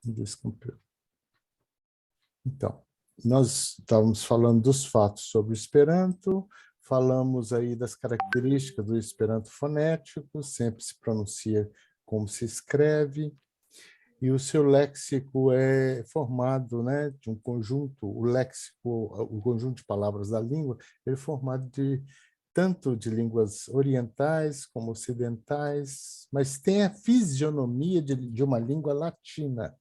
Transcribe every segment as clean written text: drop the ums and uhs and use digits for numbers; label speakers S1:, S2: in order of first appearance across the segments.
S1: Descumpriu. Então, nós estávamos falando dos fatos sobre o Esperanto, falamos aí das características do Esperanto fonético, sempre se pronuncia como se escreve, e o seu léxico é formado, né, de um conjunto, o léxico, o conjunto de palavras da língua, ele é formado tanto de línguas orientais como ocidentais, mas tem a fisionomia de uma língua latina,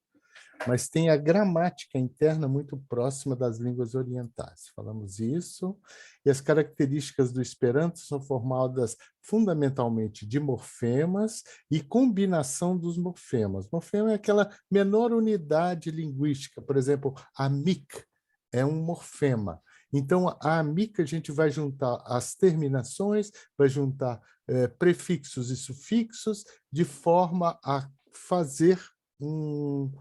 S1: mas tem a gramática interna muito próxima das línguas orientais. Falamos isso, e as características do Esperanto são formadas fundamentalmente de morfemas e combinação dos morfemas. Morfema é aquela menor unidade linguística, por exemplo, a mic é um morfema. Então, a mic a gente vai juntar as terminações, vai juntar prefixos e sufixos, de forma a fazer um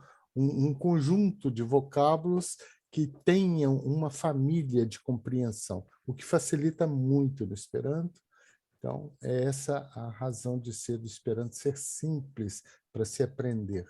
S1: conjunto de vocábulos que tenham uma família de compreensão, o que facilita muito no Esperanto. Então, é essa a razão de ser do Esperanto, ser simples para se aprender,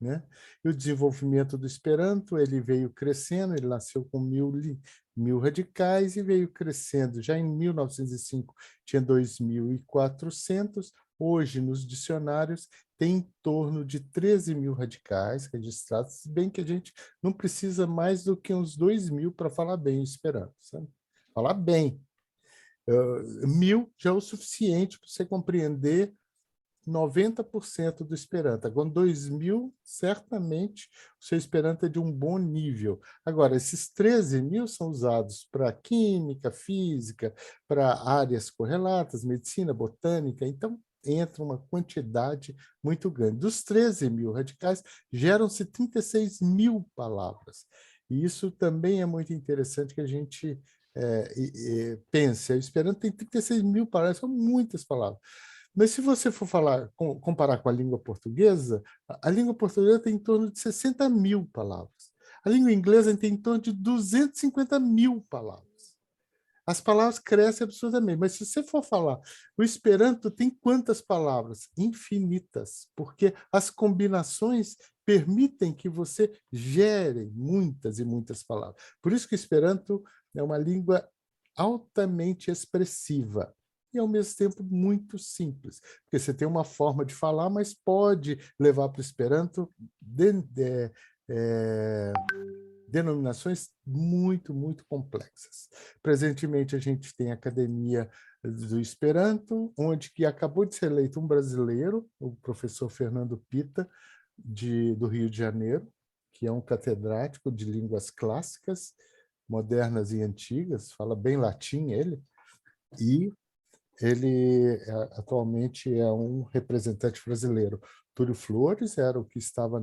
S1: né? E o desenvolvimento do Esperanto, ele veio crescendo, ele nasceu com 1000 radicais e veio crescendo. Já em 1905 tinha 2.400, hoje nos dicionários tem em torno de 13.000 radicais registrados, se bem que a gente não precisa mais do que uns 2.000 para falar bem o Esperanto, sabe? Falar bem. 1.000 já é o suficiente para você compreender 90% do Esperanto. Agora, 2.000, certamente, o seu Esperanto é de um bom nível. Agora, esses 13.000 são usados para química, física, para áreas correlatas, medicina, botânica, então entra uma quantidade muito grande. Dos 13.000 radicais, geram-se 36.000 palavras. E isso também é muito interessante que a gente pense. O Esperanto tem 36.000 palavras, são muitas palavras. Mas se você for comparar com a língua portuguesa, a língua portuguesa tem em torno de 60.000 palavras. A língua inglesa tem em torno de 250.000 palavras. As palavras crescem absurdamente, mas se você for falar, o Esperanto tem quantas palavras? Infinitas, porque as combinações permitem que você gere muitas e muitas palavras. Por isso que o Esperanto é uma língua altamente expressiva e, ao mesmo tempo, muito simples, porque você tem uma forma de falar, mas pode levar para o Esperanto denominações muito, muito complexas. Presentemente, a gente tem a Academia do Esperanto, onde que acabou de ser eleito um brasileiro, o professor Fernando Pita, do Rio de Janeiro, que é um catedrático de línguas clássicas, modernas e antigas, fala bem latim ele, e ele atualmente é um representante brasileiro. Túlio Flores era o que estava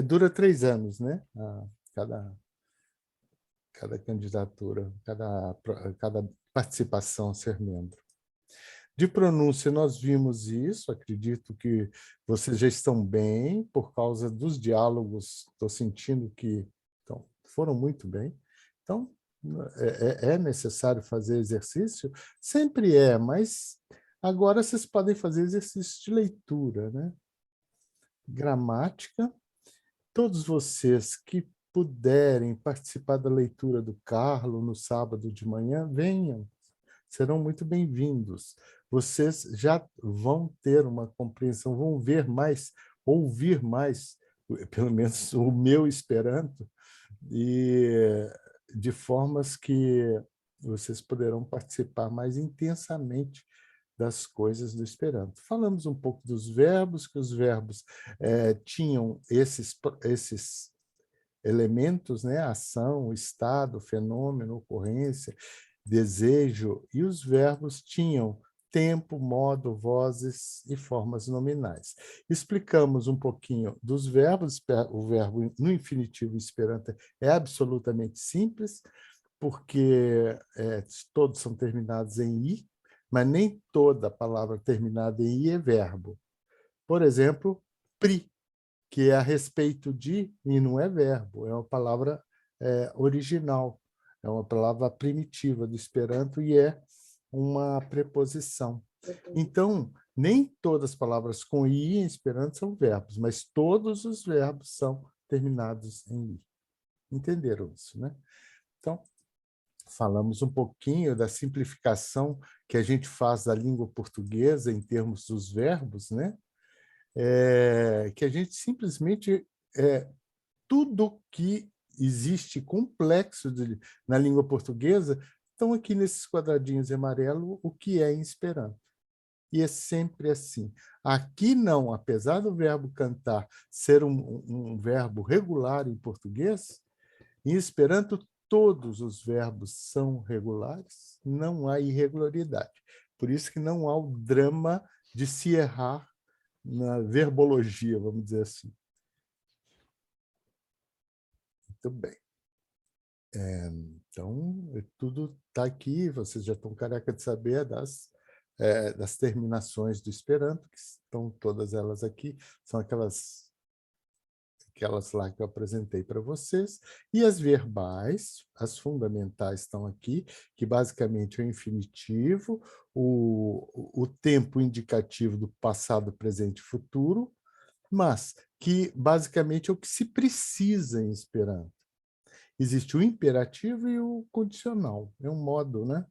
S1: dura 3 anos, né? Cada candidatura, cada participação a ser membro. De pronúncia, nós vimos isso, acredito que vocês já estão bem, por causa dos diálogos, estou sentindo que foram muito bem. Então, é necessário fazer exercício? Sempre é, mas agora vocês podem fazer exercício de leitura, né? Gramática. Todos vocês que puderem participar da leitura do Carlo no sábado de manhã, venham, serão muito bem-vindos. Vocês já vão ter uma compreensão, vão ver mais, ouvir mais, pelo menos o meu Esperanto, e de formas que vocês poderão participar mais intensamente das coisas do Esperanto. Falamos um pouco dos verbos, que os verbos tinham esses elementos, né? Ação, estado, fenômeno, ocorrência, desejo, e os verbos tinham tempo, modo, vozes e formas nominais. Explicamos um pouquinho dos verbos. O verbo no infinitivo em Esperanto é absolutamente simples, porque todos são terminados em i, mas nem toda palavra terminada em i é verbo. Por exemplo, pri, que é a respeito de, e não é verbo, é uma palavra original, é uma palavra primitiva do Esperanto e é uma preposição. Então, Nem todas as palavras com i em Esperanto são verbos, mas todos os verbos são terminados em i. Entenderam isso, né? Então, falamos um pouquinho da simplificação que a gente faz da língua portuguesa em termos dos verbos, né? Que a gente simplesmente... tudo que existe complexo na língua portuguesa estão aqui nesses quadradinhos em amarelo, o que é em Esperanto. E é sempre assim. Aqui não, apesar do verbo cantar ser um verbo regular em português, em Esperanto todos os verbos são regulares, não há irregularidade. Por isso que não há o drama de se errar na verbologia, vamos dizer assim. Muito bem. Então, tudo está aqui, vocês já estão careca de saber das terminações do Esperanto, que estão todas elas aqui, são aquelas lá que eu apresentei para vocês, e as verbais, as fundamentais estão aqui, que basicamente é o infinitivo, o tempo indicativo do passado, presente e futuro, mas que basicamente é o que se precisa em Esperanto. Existe o imperativo e o condicional, é um modo, né?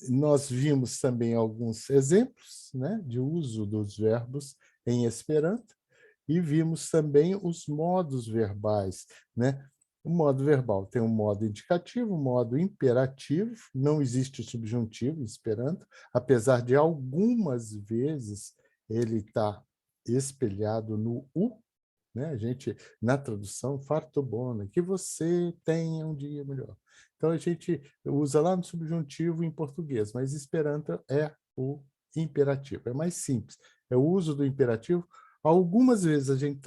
S1: Nós vimos também alguns exemplos, né, de uso dos verbos em Esperanto e vimos também os modos verbais, né? O modo verbal tem um modo indicativo, um modo imperativo, não existe o subjuntivo em Esperanto, apesar de algumas vezes ele estar espelhado no U, né? A gente, na tradução, farto bone, que você tenha um dia melhor. Então, a gente usa lá no subjuntivo em português, mas Esperanto é o imperativo, é mais simples. É o uso do imperativo. Algumas vezes a gente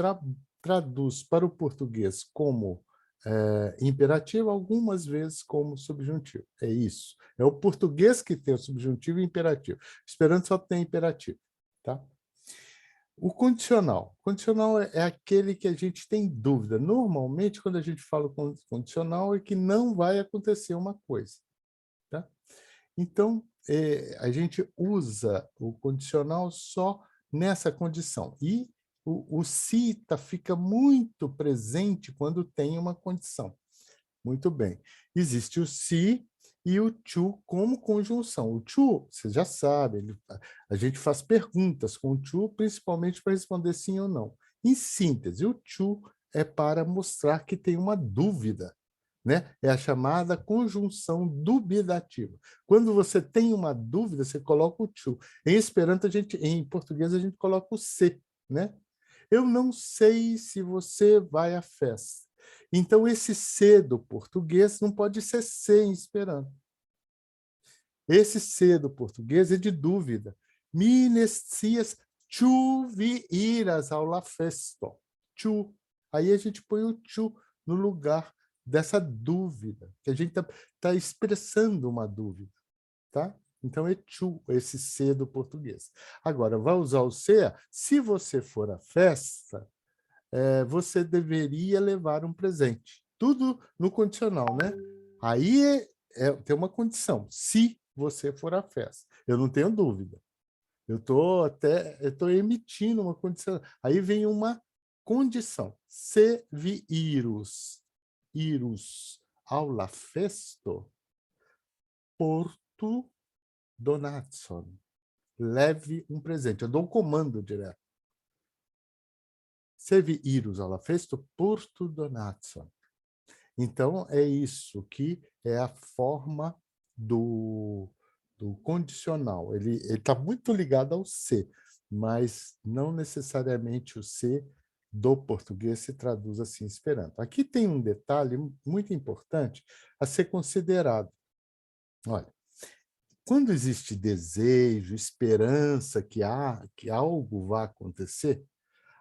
S1: traduz para o português como imperativo, algumas vezes como subjuntivo. É isso. É o português que tem o subjuntivo e imperativo. Esperanto só tem imperativo, tá? O condicional. Condicional é aquele que a gente tem dúvida. Normalmente, quando a gente fala condicional, é que não vai acontecer uma coisa. Tá? Então, a gente usa o condicional só nessa condição. E o se fica muito presente quando tem uma condição. Muito bem. Existe o se e o to como conjunção. O to, vocês já sabem, a gente faz perguntas com o to, principalmente para responder sim ou não. Em síntese, o to é para mostrar que tem uma dúvida, né? É a chamada conjunção dubitativa. Quando você tem uma dúvida, você coloca o to. Em Esperanto, em português, a gente coloca o se, né? Eu não sei se você vai à festa. Então, esse C do português não pode ser C em Esperanto. Esse C do português é de dúvida. Mi nescias tu vi iras ao la festo. Tu. Aí a gente põe o tu no lugar dessa dúvida, que a gente tá expressando uma dúvida. Tá? Então, é tu, esse C do português. Agora, vai usar o C? Se você for à festa, você deveria levar um presente. Tudo no condicional, né? Aí tem uma condição, se você for à festa. Eu não tenho dúvida. Eu estou emitindo uma condição. Aí vem uma condição. Se vi irus aula festo, portu donatson. Leve um presente. Eu dou um comando direto. Se vi irus aula festo, portu donatson. Então, é isso que é a forma do condicional. Ele está muito ligado ao ser, mas não necessariamente o ser do português se traduz assim em Esperanto. Aqui tem um detalhe muito importante a ser considerado. Olha, quando existe desejo, esperança que algo vá acontecer,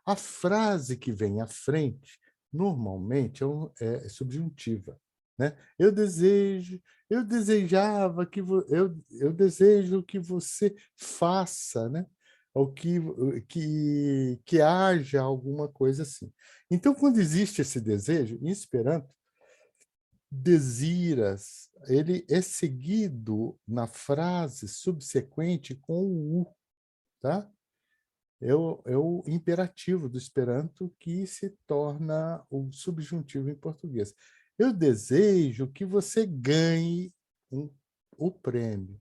S1: a frase que vem à frente, normalmente, é subjuntiva. Né? Eu desejava eu desejo que você faça, né? Ou que haja alguma coisa assim. Então, quando existe esse desejo, em Esperanto, desiras, ele é seguido na frase subsequente com o U, tá? É o imperativo do Esperanto que se torna o subjuntivo em português. Eu desejo que você ganhe o prêmio.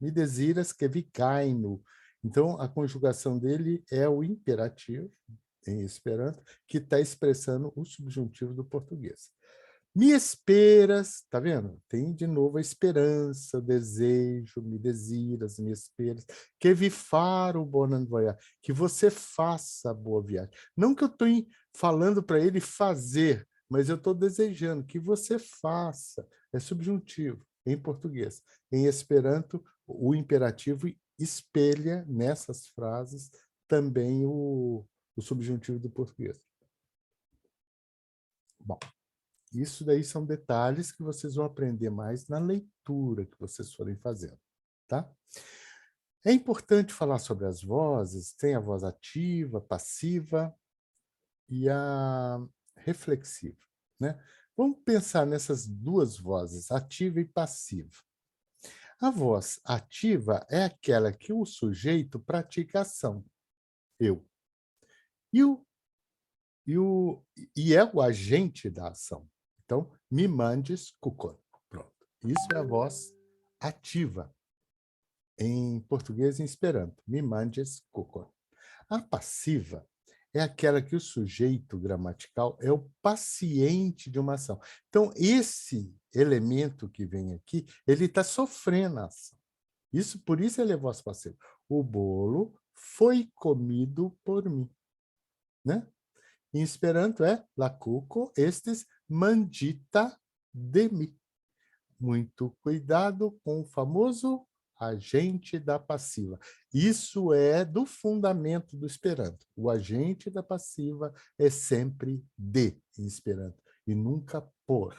S1: Me desiras que vi gaino. Então, a conjugação dele é o imperativo, em Esperanto, que está expressando o subjuntivo do português. Me esperas, tá vendo? Tem de novo a esperança, o desejo, me desiras, me esperas, que vi faro bon voyage, que você faça a boa viagem. Não que eu estou falando para ele fazer, mas eu estou desejando que você faça. É subjuntivo, em português. Em Esperanto, o imperativo espelha nessas frases também o subjuntivo do português. Bom. Isso daí são detalhes que vocês vão aprender mais na leitura que vocês forem fazendo, tá? É importante falar sobre as vozes, tem a voz ativa, passiva e a reflexiva, né? Vamos pensar nessas duas vozes, ativa e passiva. A voz ativa é aquela que o sujeito pratica a ação, eu. E é o agente da ação. Então, me mandes kukon. Pronto. Isso é a voz ativa. Em português e em Esperanto. Me mandes kukon. A passiva é aquela que o sujeito gramatical é o paciente de uma ação. Então, esse elemento que vem aqui, ele está sofrendo a ação. Por isso ele é voz passiva. O bolo foi comido por mim. Né? Em Esperanto é la kuko estis mandita de mi. Muito cuidado com o famoso agente da passiva. Isso é do fundamento do Esperanto. O agente da passiva é sempre de em Esperanto e nunca por,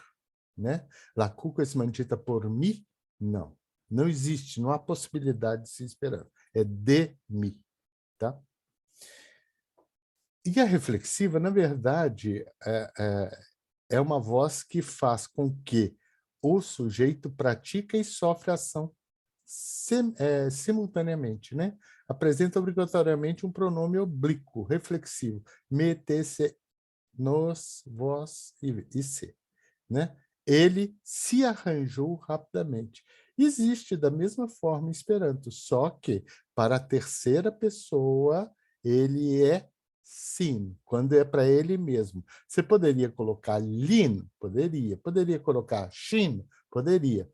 S1: né? La kuko estis mandita por mi? Não. Não existe, não há possibilidade de se Esperanto. É de mi, tá? E a reflexiva, na verdade, é uma voz que faz com que o sujeito pratique e sofre ação simultaneamente, né? Apresenta obrigatoriamente um pronome oblíquo, reflexivo. Me, te, se, nos, vós e se. Né? Ele se arranjou rapidamente. Existe da mesma forma em Esperanto, só que para a terceira pessoa ele é sim, quando é para ele mesmo. Você poderia colocar lin? Poderia. Poderia colocar shin? Poderia.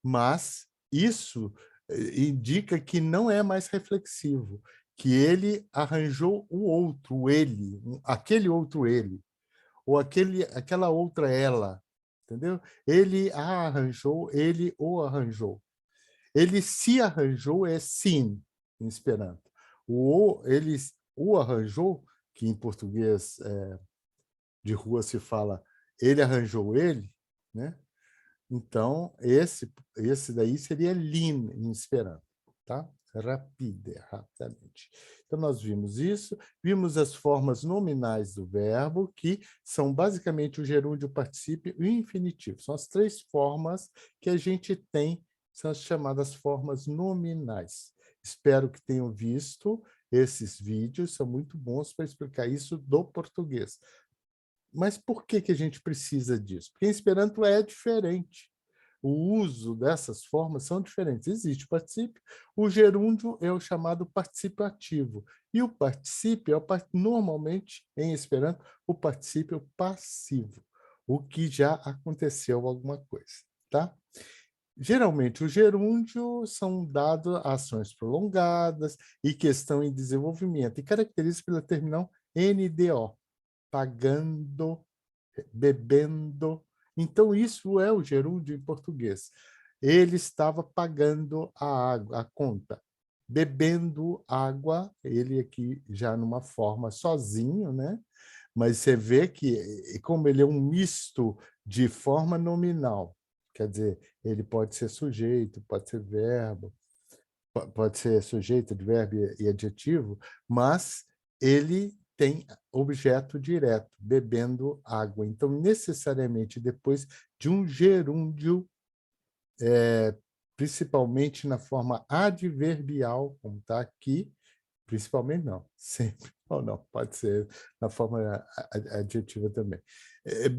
S1: Mas isso indica que não é mais reflexivo, que ele arranjou o outro, o ele, aquele outro ele, ou aquela outra ela, entendeu? Ele a arranjou, ele o arranjou. Ele se arranjou é sim, em Esperanto. Ele o arranjou, que em português de rua se fala ele arranjou ele, né? Então, esse daí seria lin em Esperanto, tá? Rapide, rapidamente. Então, nós vimos isso, vimos as formas nominais do verbo, que são basicamente o gerúndio, o particípio e o infinitivo. São as três formas que a gente tem, são as chamadas formas nominais. Espero que tenham visto esses vídeos, são muito bons para explicar isso do português. Mas por que a gente precisa disso? Porque em Esperanto é diferente. O uso dessas formas são diferentes. Existe o particípio, o gerúndio é o chamado particípio ativo. E o particípio é, normalmente, em Esperanto, o particípio passivo, o que já aconteceu alguma coisa. Tá? Geralmente, o gerúndio são dados a ações prolongadas e que estão em desenvolvimento, e caracterízicas pela terminal NDO, pagando, bebendo. Então, isso é o gerúndio em português. Ele estava pagando a água, a conta. Bebendo água, ele aqui já numa forma sozinho, né? Mas você vê que, como ele é um misto de forma nominal, quer dizer, ele pode ser sujeito, pode ser verbo, pode ser sujeito, advérbio e adjetivo, mas ele tem objeto direto, bebendo água. Então, necessariamente, depois de um gerúndio, principalmente na forma adverbial, como está aqui, principalmente não, sempre, ou não, pode ser na forma adjetiva também.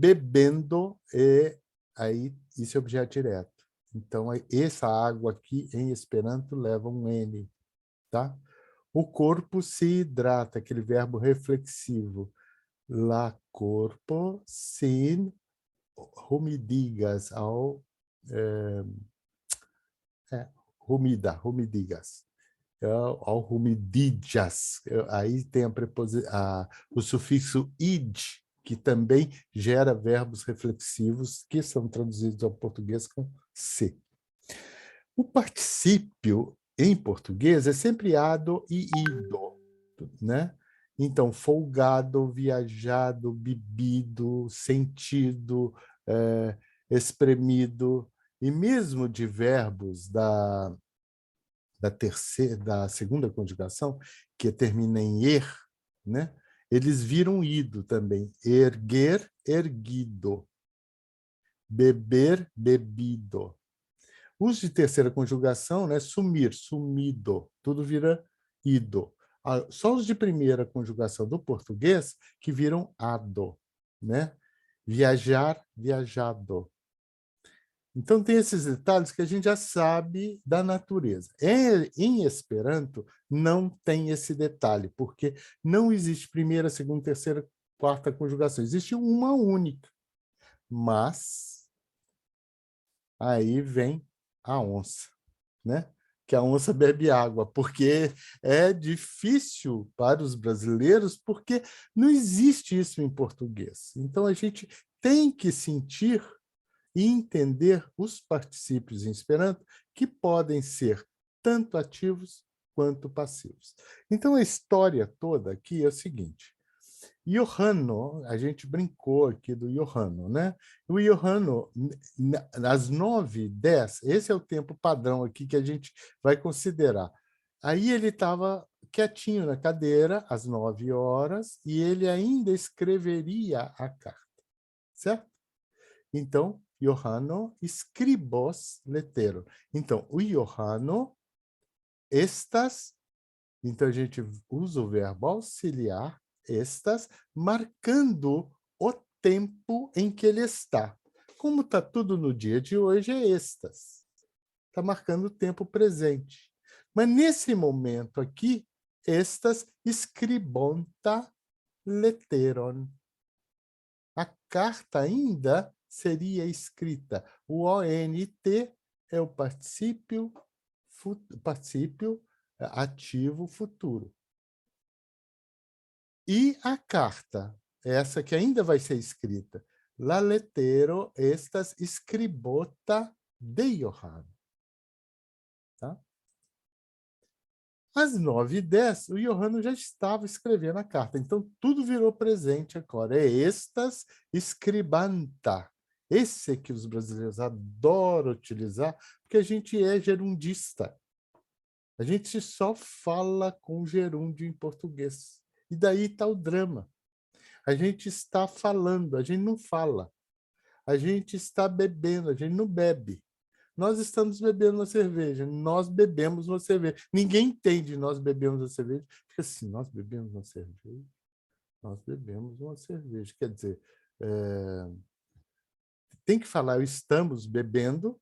S1: Bebendo, aí isso é objeto direto. Então, essa água aqui, em Esperanto, leva um N, tá? O corpo se hidrata, aquele verbo reflexivo. La corpo sin humidigas, humidigas. Ao humidijas. Aí tem o sufixo id, que também gera verbos reflexivos, que são traduzidos ao português com se. O particípio em português é sempre ado e ido, né? Então, folgado, viajado, bebido, sentido, espremido, e mesmo de verbos da segunda conjugação, que termina em er, né? Eles viram ido também. Erguer, erguido. Beber, bebido. Os de terceira conjugação, né? Sumir, sumido. Tudo vira ido. Só os de primeira conjugação do português que viram ado, né? Viajar, viajado. Então, tem esses detalhes que a gente já sabe da natureza. Em Esperanto, não tem esse detalhe, porque não existe primeira, segunda, terceira, quarta conjugação. Existe uma única. Mas aí vem a onça, né? Que a onça bebe água, porque é difícil para os brasileiros, porque não existe isso em português. Então, a gente tem que sentir e entender os particípios em Esperanto, que podem ser tanto ativos quanto passivos. Então, a história toda aqui é o seguinte. Johanno, a gente brincou aqui do Johanno, né? O Johanno, às 9h10, esse é o tempo padrão aqui que a gente vai considerar. Aí ele estava quietinho na cadeira, às 9h, e ele ainda escreveria a carta, certo? Então, Johanno scribos letero. Então, o Johanno, estas, então a gente usa o verbo auxiliar, estas, marcando o tempo em que ele está. Como está tudo no dia de hoje, é estas. Está marcando o tempo presente. Mas nesse momento aqui, estas scribonta letteron. A carta ainda seria escrita. O ONT é o particípio ativo futuro. E a carta, essa que ainda vai ser escrita, la lettero estas scribota de Johann. Tá? Às 9h10, o Johanno já estava escrevendo a carta. Então, tudo virou presente agora. É estas scribanta. Esse que os brasileiros adoram utilizar, porque a gente é gerundista. A gente só fala com gerúndio em português. E daí está o drama. A gente está falando, a gente não fala. A gente está bebendo, a gente não bebe. Nós estamos bebendo uma cerveja, nós bebemos uma cerveja. Ninguém entende nós bebemos uma cerveja. Fica assim, nós bebemos uma cerveja? Nós bebemos uma cerveja. Quer dizer, tem que falar estamos bebendo.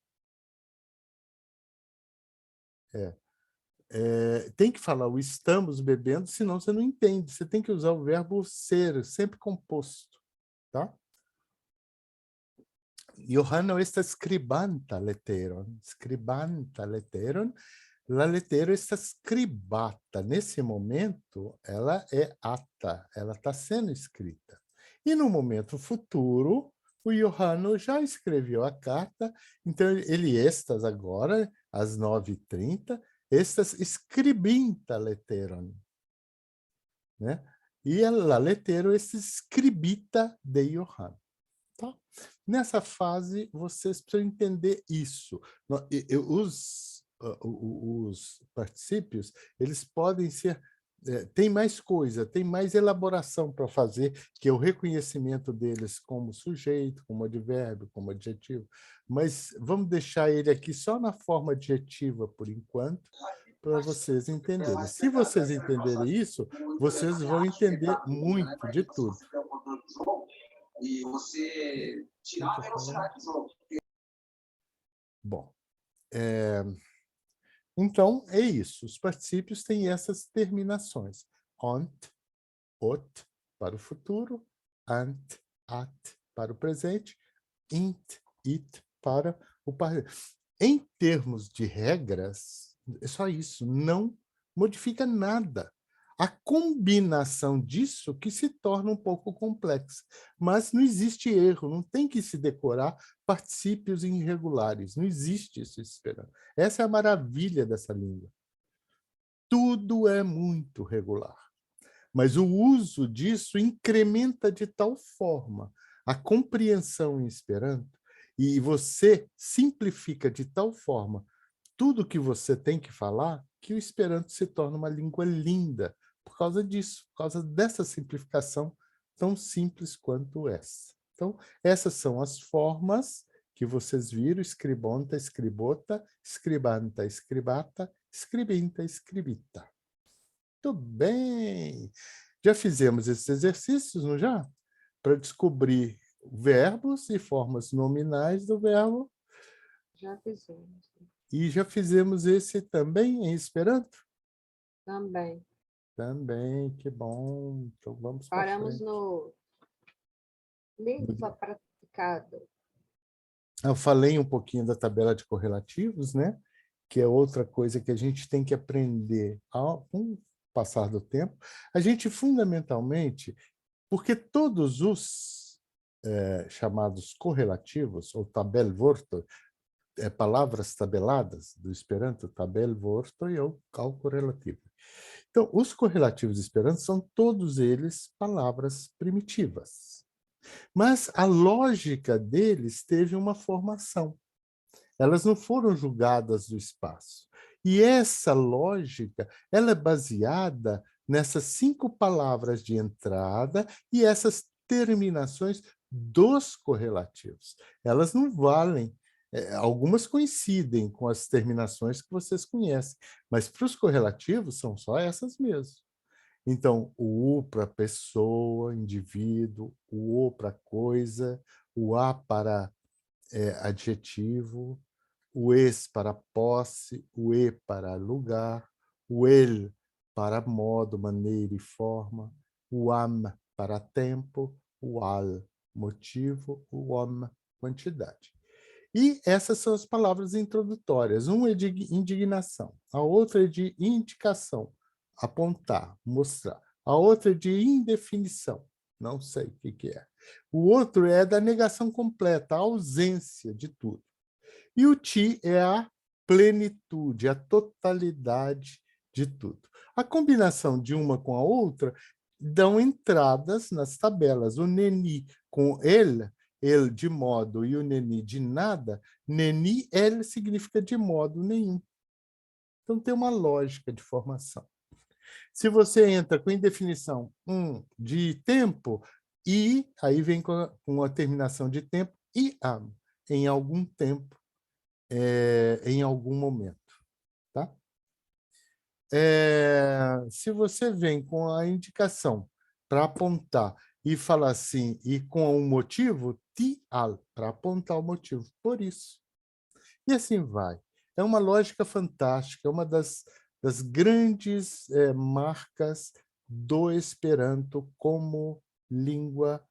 S1: Tem que falar o estamos bebendo, senão você não entende. Você tem que usar o verbo ser, sempre composto. Tá? Johanno estas scribanta letteron. Scribanta letteron. La lettero está scribata. Nesse momento, ela é ata, ela está sendo escrita. E no momento futuro, o Johanno já escreveu a carta, então ele estas agora, às 9h30, estas scribinta letteron. Né? E la lettero est scribita de Johanno. Tá? Nessa fase, vocês precisam entender isso. Os particípios, eles podem ser tem mais coisa, tem mais elaboração para fazer, que é o reconhecimento deles como sujeito, como advérbio, como adjetivo. Mas vamos deixar ele aqui só na forma adjetiva, por enquanto, para vocês entenderem. Se vocês entenderem isso, vocês vão entender muito de tudo.
S2: E você tirar a velocidade do jogo.
S1: Bom, então é isso. Os particípios têm essas terminações. Ont, ot para o futuro, ant, at para o presente, int, it para o passado. Em termos de regras, é só isso, não modifica nada. A combinação disso que se torna um pouco complexa. Mas não existe erro, não tem que se decorar particípios irregulares, não existe isso esperando. Essa é a maravilha dessa língua. Tudo é muito regular. Mas o uso disso incrementa de tal forma a compreensão em Esperanto, e você simplifica de tal forma tudo que você tem que falar, que o Esperanto se torna uma língua linda, por causa disso, por causa dessa simplificação tão simples quanto essa. Então, essas são as formas que vocês viram: escribonta, escribota, escribanta, escribata, escribinta, escribita. Muito bem! Já fizemos esses exercícios, não já? Para descobrir verbos e formas nominais do verbo.
S3: Já fizemos.
S1: E já fizemos esse também em Esperanto?
S3: Também.
S1: Também, que bom. Então vamos para
S3: Paramos
S1: frente.
S3: no língua praticada.
S1: Eu falei um pouquinho da tabela de correlativos, né? Que é outra coisa que a gente tem que aprender com o passar do tempo. A gente, fundamentalmente, porque todos os chamados correlativos, ou tabelworte, palavras tabeladas, do Esperanto, tabelworte é o correlativo. Então, os correlativos do Esperanto são todos eles palavras primitivas. Mas a lógica deles teve uma formação. Elas não foram julgadas do espaço. E essa lógica, ela é baseada nessas 5 palavras de entrada e essas terminações dos correlativos. Elas não valem. Algumas coincidem com as terminações que vocês conhecem, mas para os correlativos são só essas mesmo. Então, o U para pessoa, indivíduo, o O para coisa, o A para adjetivo, o es para posse, o e para lugar, o el para modo, maneira e forma, o am para tempo, o al, motivo, o om, quantidade. E essas são as palavras introdutórias. Uma é de indignação, a outra é de indicação, apontar, mostrar. A outra é de indefinição, não sei o que é. O outro é da negação completa, a ausência de tudo. E o ti é a plenitude, a totalidade de tudo. A combinação de uma com a outra dão entradas nas tabelas. O neni com ele de modo, e o neni de nada, neni, ele significa de modo nenhum. Então tem uma lógica de formação. Se você entra com indefinição de tempo, e aí vem com a terminação de tempo, e em algum tempo, em algum momento. Tá? Se você vem com a indicação para apontar e falar assim, e com um motivo, ti-al, para apontar o motivo, por isso. E assim vai. É uma lógica fantástica, é uma das grandes marcas do Esperanto como língua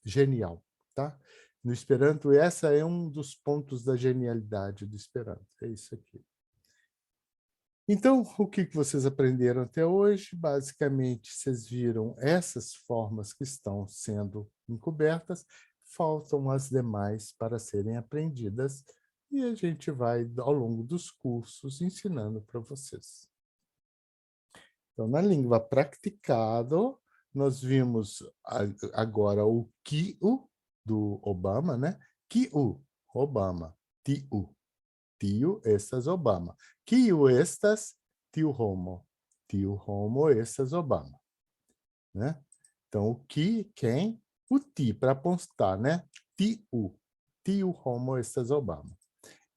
S1: genial. Tá? No Esperanto, essa é um dos pontos da genialidade do Esperanto. É isso aqui. Então, o que vocês aprenderam até hoje? Basicamente, vocês viram essas formas que estão sendo encobertas, faltam as demais para serem aprendidas, e a gente vai, ao longo dos cursos, ensinando para vocês. Então, na língua praticado, nós vimos agora o kiu do Obama, né? Kiu, Obama, tiu. Tio estas Obama. Kiu estas tiu homo. Tio homo estas Obama. Né? Então, o que, quem, o ti, para apontar, né? Tio homo estas Obama.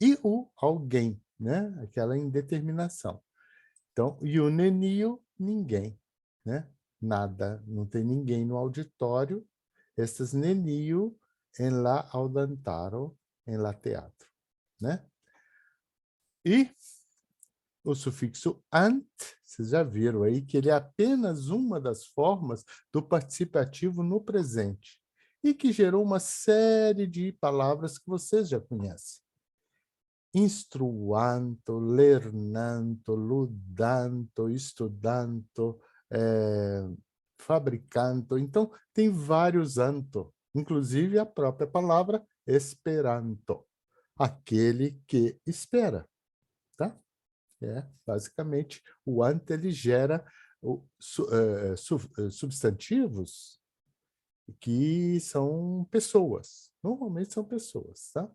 S1: E o alguém, né? Aquela indeterminação. Então, nenio, ninguém, né? Nada, não tem ninguém no auditório. Estas nenio em la audantaro, em la teatro, né? E o sufixo ant, vocês já viram aí que ele é apenas uma das formas do participativo no presente e que gerou uma série de palavras que vocês já conhecem. Instruanto, lernanto, ludanto, estudanto, fabricanto. Então, tem vários anto, inclusive a própria palavra esperanto, aquele que espera, tá? Basicamente, o ante ele gera substantivos que são pessoas. Normalmente são pessoas, tá?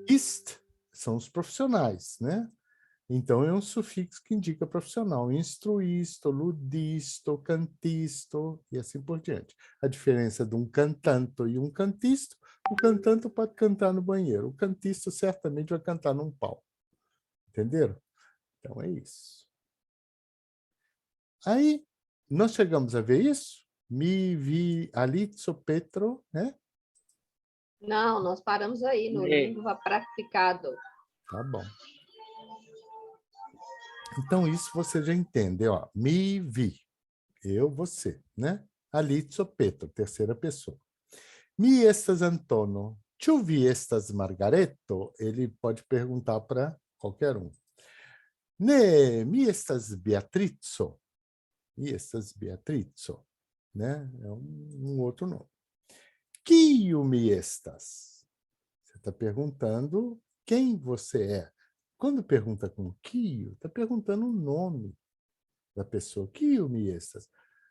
S1: Ist são os profissionais, né? Então, é um sufixo que indica profissional. Instruisto, ludisto, cantisto, e assim por diante. A diferença de um cantanto e um cantisto, o cantanto pode cantar no banheiro, o cantisto certamente vai cantar num palco. Entenderam? Então, é isso. Aí, nós chegamos a ver isso? Mi, vi, alitzo, petro, né?
S3: Não, nós paramos aí no língua praticado.
S1: Tá bom. Então, isso você já entende, ó. Mi, vi. Eu, você, né? Alitzo, petro, terceira pessoa. Mi estas Antono. Tu vi estas Margareto? Ele pode perguntar para qualquer um. Ne, mi estas Beatrizzo. Mi estas Beatrizzo. Né? É um outro nome. Kiu mi estas? Você está perguntando quem você é. Quando pergunta com Kiu, está perguntando o nome da pessoa. Kiu mi estas?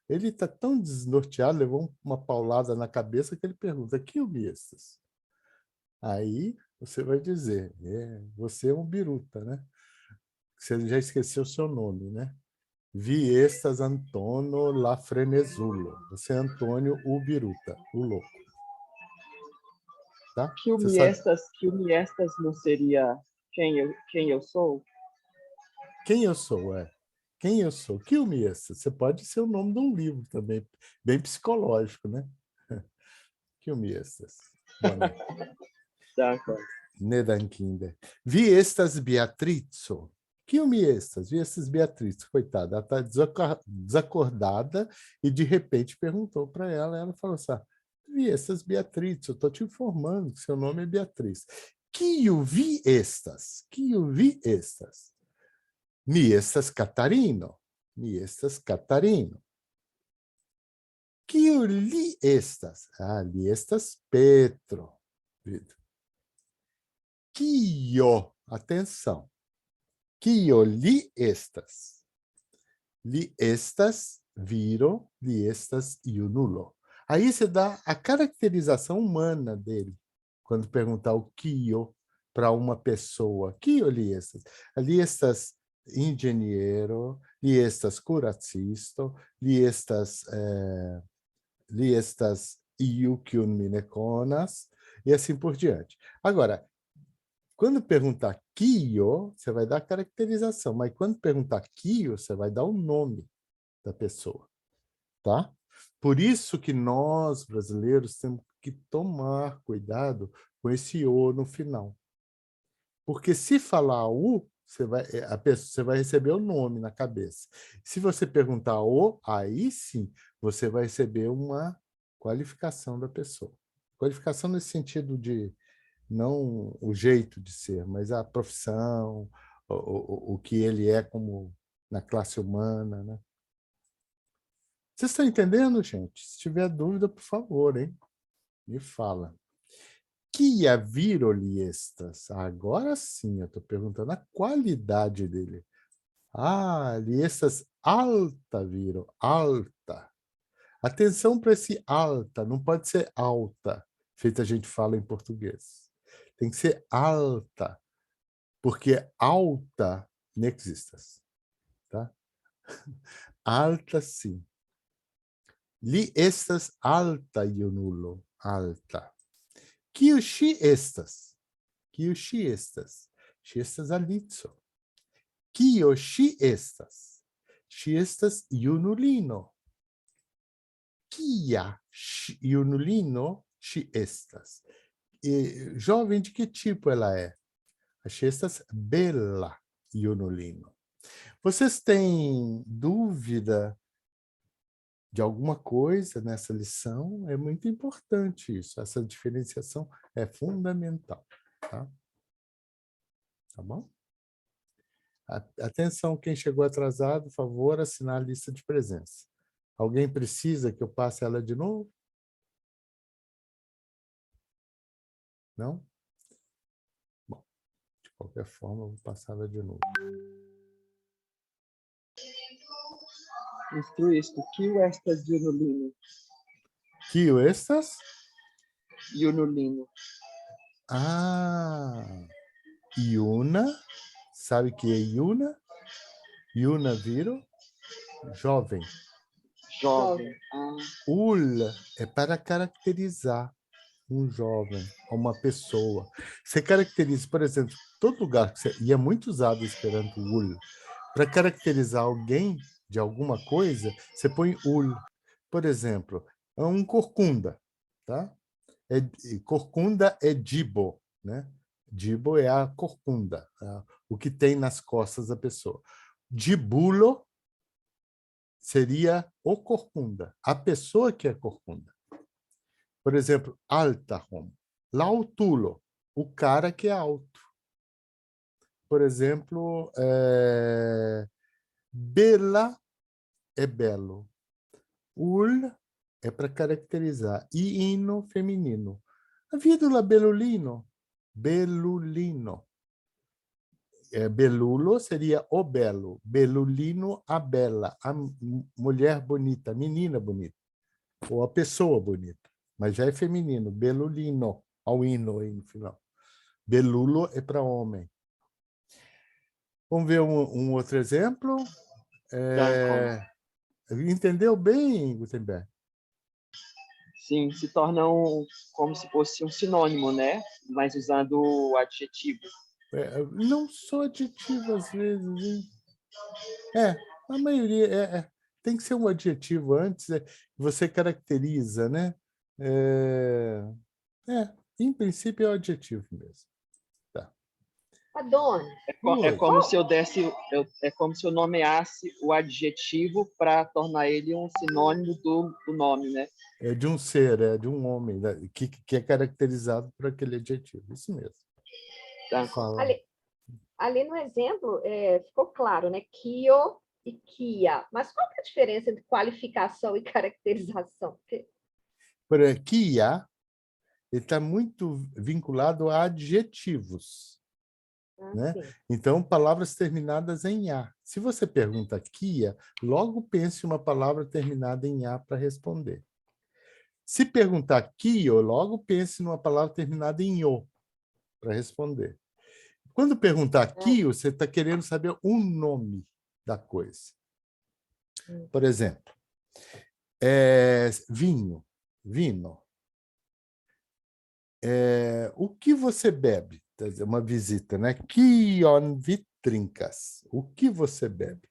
S1: Ele está tão desnorteado, levou uma paulada na cabeça que ele pergunta, Kiu mi estas? Aí você vai dizer, você é um biruta, né? Você já esqueceu o seu nome, né? Vi estas Antonio la frenesulo. Você é Antônio o biruta, o louco. Tá?
S4: Que o me estas não seria quem eu sou?
S1: Quem eu sou, Quem eu sou? Que me estas? Você pode ser o nome de um livro também, bem psicológico, né? Que me estas? Boa noite.
S4: D'accord.
S1: Nedankinder. Vi estas Beatrizzo. Que me estas? Vi estas Beatrizzo. Coitada, ela está desacordada e de repente perguntou para ela falou assim, vi estas Beatrizzo, estou te informando que seu nome é Beatriz. Que eu vi estas? Que eu vi estas? Mi estas Catarino. Mi estas Catarino. Kiu li estas? Li estas Petro. Kio, atenção. Kio li estas? Li estas viro, li estas iunulo. Aí você dá a caracterização humana dele, quando perguntar o kio para uma pessoa. Kio li estas? Li estas engenheiro, li estas curacisto, li estas iu kiun mi ne konas, e assim por diante. Agora, quando perguntar kio, você vai dar a caracterização, mas quando perguntar kio, você vai dar o nome da pessoa, tá? Por isso que nós, brasileiros, temos que tomar cuidado com esse o no final. Porque se falar o, você vai receber o nome na cabeça. Se você perguntar o, aí sim, você vai receber uma qualificação da pessoa. Qualificação nesse sentido de não o jeito de ser, mas a profissão, o que ele é como na classe humana, né? Vocês estão entendendo, gente? Se tiver dúvida, por favor, hein? Me fala. Kia viro-lhe estas? Agora sim, eu estou perguntando a qualidade dele. Lhe estas alta viro, alta. Atenção para esse alta, não pode ser alta, feito a gente fala em português. Tem que ser alta, porque alta não existas. Alta, sim. Li estas alta, junulo. Alta. Kiu ŝi estas? Kiu ŝi estas? Ŝi estas Alico. Kio ŝi estas? Ŝi estas junulino. Kia junulino ŝi estas? Jovem, de que tipo ela é? Ŝi estas bela junulino. Vocês têm dúvida de alguma coisa nessa lição? É muito importante isso. Essa diferenciação é fundamental. Tá, tá bom? Atenção, quem chegou atrasado, por favor, assinar a lista de presença. Alguém precisa que eu passe ela de novo? Não? Bom, de qualquer forma, eu vou passar ela de novo.
S4: Instruisto, kiu estas junulino?
S1: Kiu estas?
S4: Junulino.
S1: Ah, Iuna. Sabe o que é Iuna? Iuna viro? Jovem.
S4: Jovem.
S1: Ul é para caracterizar um jovem, uma pessoa. Você caracteriza, por exemplo, todo lugar que você... E é muito usado o Esperanto ul. Para caracterizar alguém de alguma coisa, você põe ul. Por exemplo, um corcunda, tá? Corcunda é dibo, né? Dibo é a corcunda, o que tem nas costas da pessoa. Dibulo seria o corcunda, a pessoa que é corcunda. Por exemplo, altahom, lautulo, o cara que é alto. Por exemplo, bela é belo. Ul é para caracterizar. E hino feminino. A vírgula belulino. Belulino. Belulo seria o belo. Belulino, a bela. A mulher bonita, a menina bonita. Ou a pessoa bonita. Mas já é feminino. Belulino. Ao hino aí no final. Belulo é para homem. Vamos ver um outro exemplo. Entendeu bem, Gutenberg?
S4: Sim, se tornam como se fosse um sinônimo, né? Mas usando o adjetivo.
S1: Não só adjetivo, às vezes. Hein? A maioria tem que ser um adjetivo antes, você caracteriza, né? Em princípio é o adjetivo mesmo. Tá.
S3: Adonis.
S4: É como se eu desse, é como se eu nomeasse o adjetivo para tornar ele um sinônimo do nome, né?
S1: É de um ser, é de um homem, né? que é caracterizado por aquele adjetivo. Isso mesmo.
S4: Tá.
S3: Ali no exemplo, ficou claro, né? Kio e Kia. Mas qual que é a diferença entre qualificação e caracterização?
S1: Por Kia, ele está muito vinculado a adjetivos. Né? Então, palavras terminadas em A. Se você pergunta Kia, logo pense uma palavra terminada em A para responder. Se perguntar Kio, logo pense numa palavra terminada em O para responder. Quando perguntar Kio, você está querendo saber o nome da coisa. Por exemplo, vinho, vino. O que você bebe? Uma visita, né? Kion vi trincas. O que você bebe?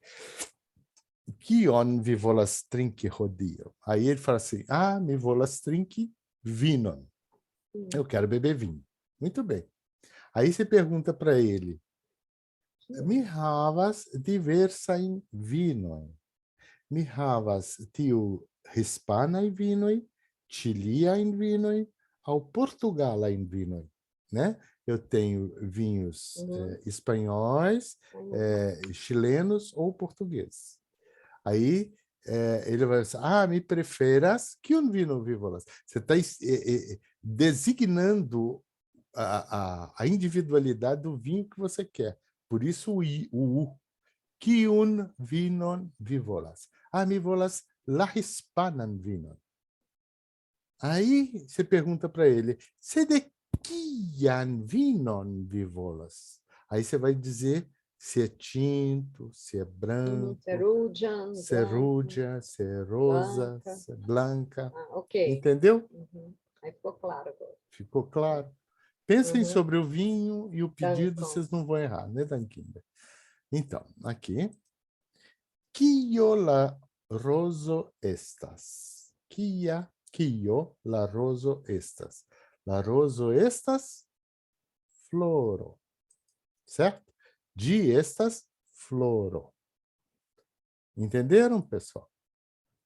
S1: Kion vi volas trinki hodiaŭ. Aí ele fala assim, mi volas trinki vinon. Eu quero beber vinho. Muito bem. Aí você pergunta para ele, mi havas diversajn vinojn. Mi havas tiu hispanaj vinoj, chiliajn vinoj, aŭ portugalajn vinoj, né? Eu tenho vinhos espanhóis, chilenos ou portugueses. Aí ele vai dizer, me preferas kiun vino vi volas. Você está designando a individualidade do vinho que você quer. Por isso o U. Kiun vinon vi volas. Mi volas la hispanan vinon. Aí você pergunta para ele, sed kian vinon vi volas? Aí você vai dizer se é tinto, se é branco,
S3: Cerugian,
S1: se é rúdia, se é rosa,
S3: Blanca.
S1: se é blanca.
S3: ok.
S1: Entendeu?
S3: Uhum. Aí ficou claro agora.
S1: Ficou claro? Pensem
S3: Uhum.
S1: sobre o vinho e o pedido,
S3: Duncan.
S1: vocês não vão errar, né, Danquinha? Então, aqui. Kio la roso estas. Kio la roso estas. La roso estas floro. Certo? De estas floro. Entenderam, pessoal?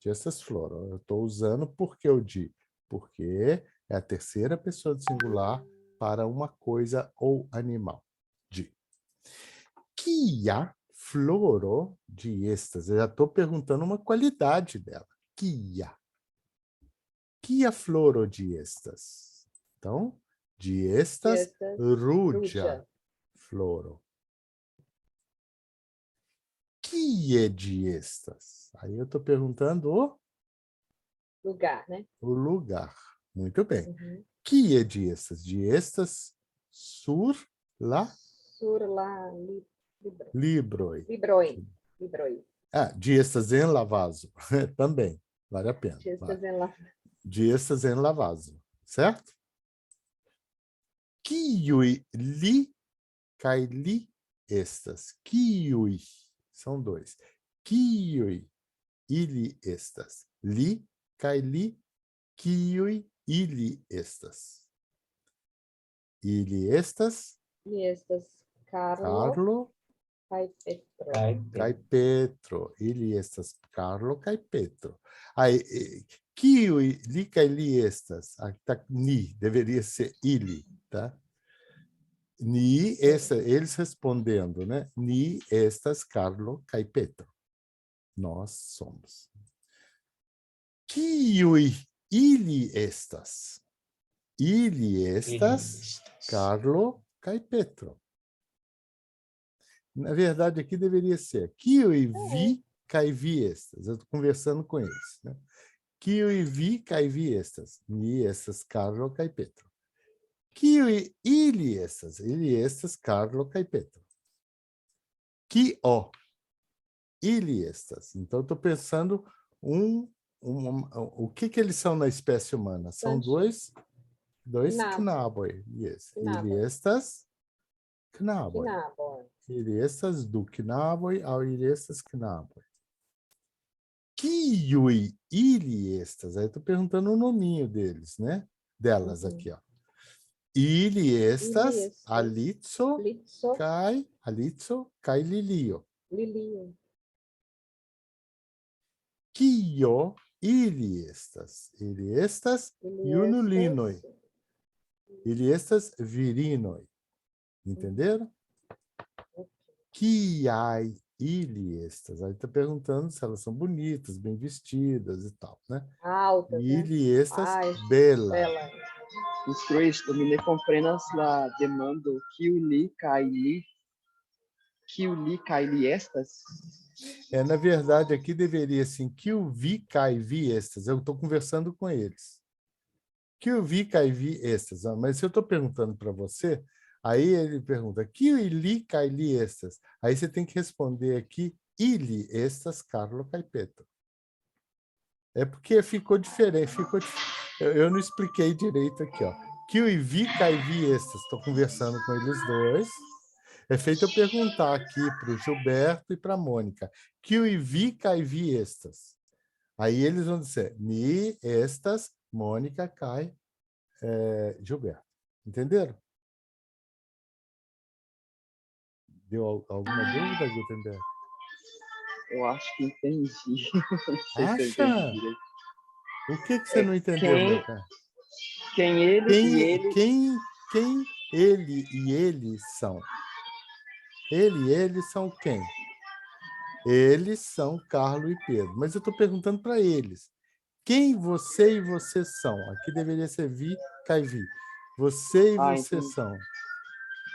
S1: De estas floro. Eu estou usando porque o de. Porque é a terceira pessoa do singular para uma coisa ou animal. De. Kia floro de estas. Eu já estou perguntando uma qualidade dela. Kia. Kia floro de estas. Então, de estas
S3: Estas,
S1: rugia floro. Que é de estas? Aí eu estou perguntando
S3: lugar, né?
S1: o lugar. Muito bem.
S3: Uhum.
S1: Que é de estas? De estas sur la
S3: Sur lá,
S1: libroi.
S3: libroi.
S1: Ah, de estas em lavazo. Também. Vale a pena. Vai. De estas em lavazo. Certo? Kiui li kai li estas. Kiui. São dois. Kiui ili estas. Li kai li. Kiui ili estas. Ili estas.
S3: E estas,
S1: Carlo
S3: kai Petro.
S1: kai Petro. Ili estas Carlo kai Petro. Aí, kiui li kai li estas. Aqui tá ni, deveria ser ili, tá? Ni, eles respondendo, né? Ni estas Carlo kai Petro. Nós somos. Kiui ili estas. Ili estas Carlo kai Petro. Na verdade, aqui deveria ser Kiui vi kai vi estas. Eu estou conversando com eles, né? Kiui vi kai vi estas. Ni estas Carlo kai Petro. Kiui ili estas. Ili estas Carlo kai Petro. Kio ili estas. Então, eu estou pensando o que eles são na espécie humana? São dois knaboi. Yes. Ili estas knaboi. Ili estas du knaboi ao ili estas knaboi. Kiui ili estas. Aí estou perguntando o nominho deles, né? Delas aqui, ó. Ili estas Alitzo kai Lilio. Kio ili estas? Ili estas junulinoi. Ili estas virinoi. Entenderam? Kiai ili estas? Aí está perguntando se elas são bonitas, bem vestidas e tal, né?
S3: Altas,
S1: ili estas bela.
S4: Instruisto, mi ne comprenas la demando kiu li kaj li estas.
S1: Na verdade, aqui deveria assim, kiu vi kai vi estas. Eu estou conversando com eles. Kiu vi kai vi estas. Mas se eu estou perguntando para você, aí ele pergunta, kiu li kai li estas. Aí você tem que responder aqui, ili estas Carlo kai Petro. É porque ficou diferente. Eu não expliquei direito aqui, ó. Kiu vi kai vi estas. Estou conversando com eles dois. É feito eu perguntar aqui para o Gilberto e para a Mônica. Kiu vi kai vi estas. Aí eles vão dizer, ni estas, Mônica kai Gilberto. Entenderam? Deu alguma dúvida, Gutenberg?
S4: Eu acho que entendi. Não sei se eu entendi direito.
S1: O que você não entendeu, meu cara?
S4: Quem ele e ele...
S1: Quem ele e eles são? Ele e eles são quem? Eles são Carlo e Pedro. Mas eu estou perguntando para eles. Quem você e você são? Aqui deveria ser vi, kai vi. Você e você
S4: entendi.
S1: são.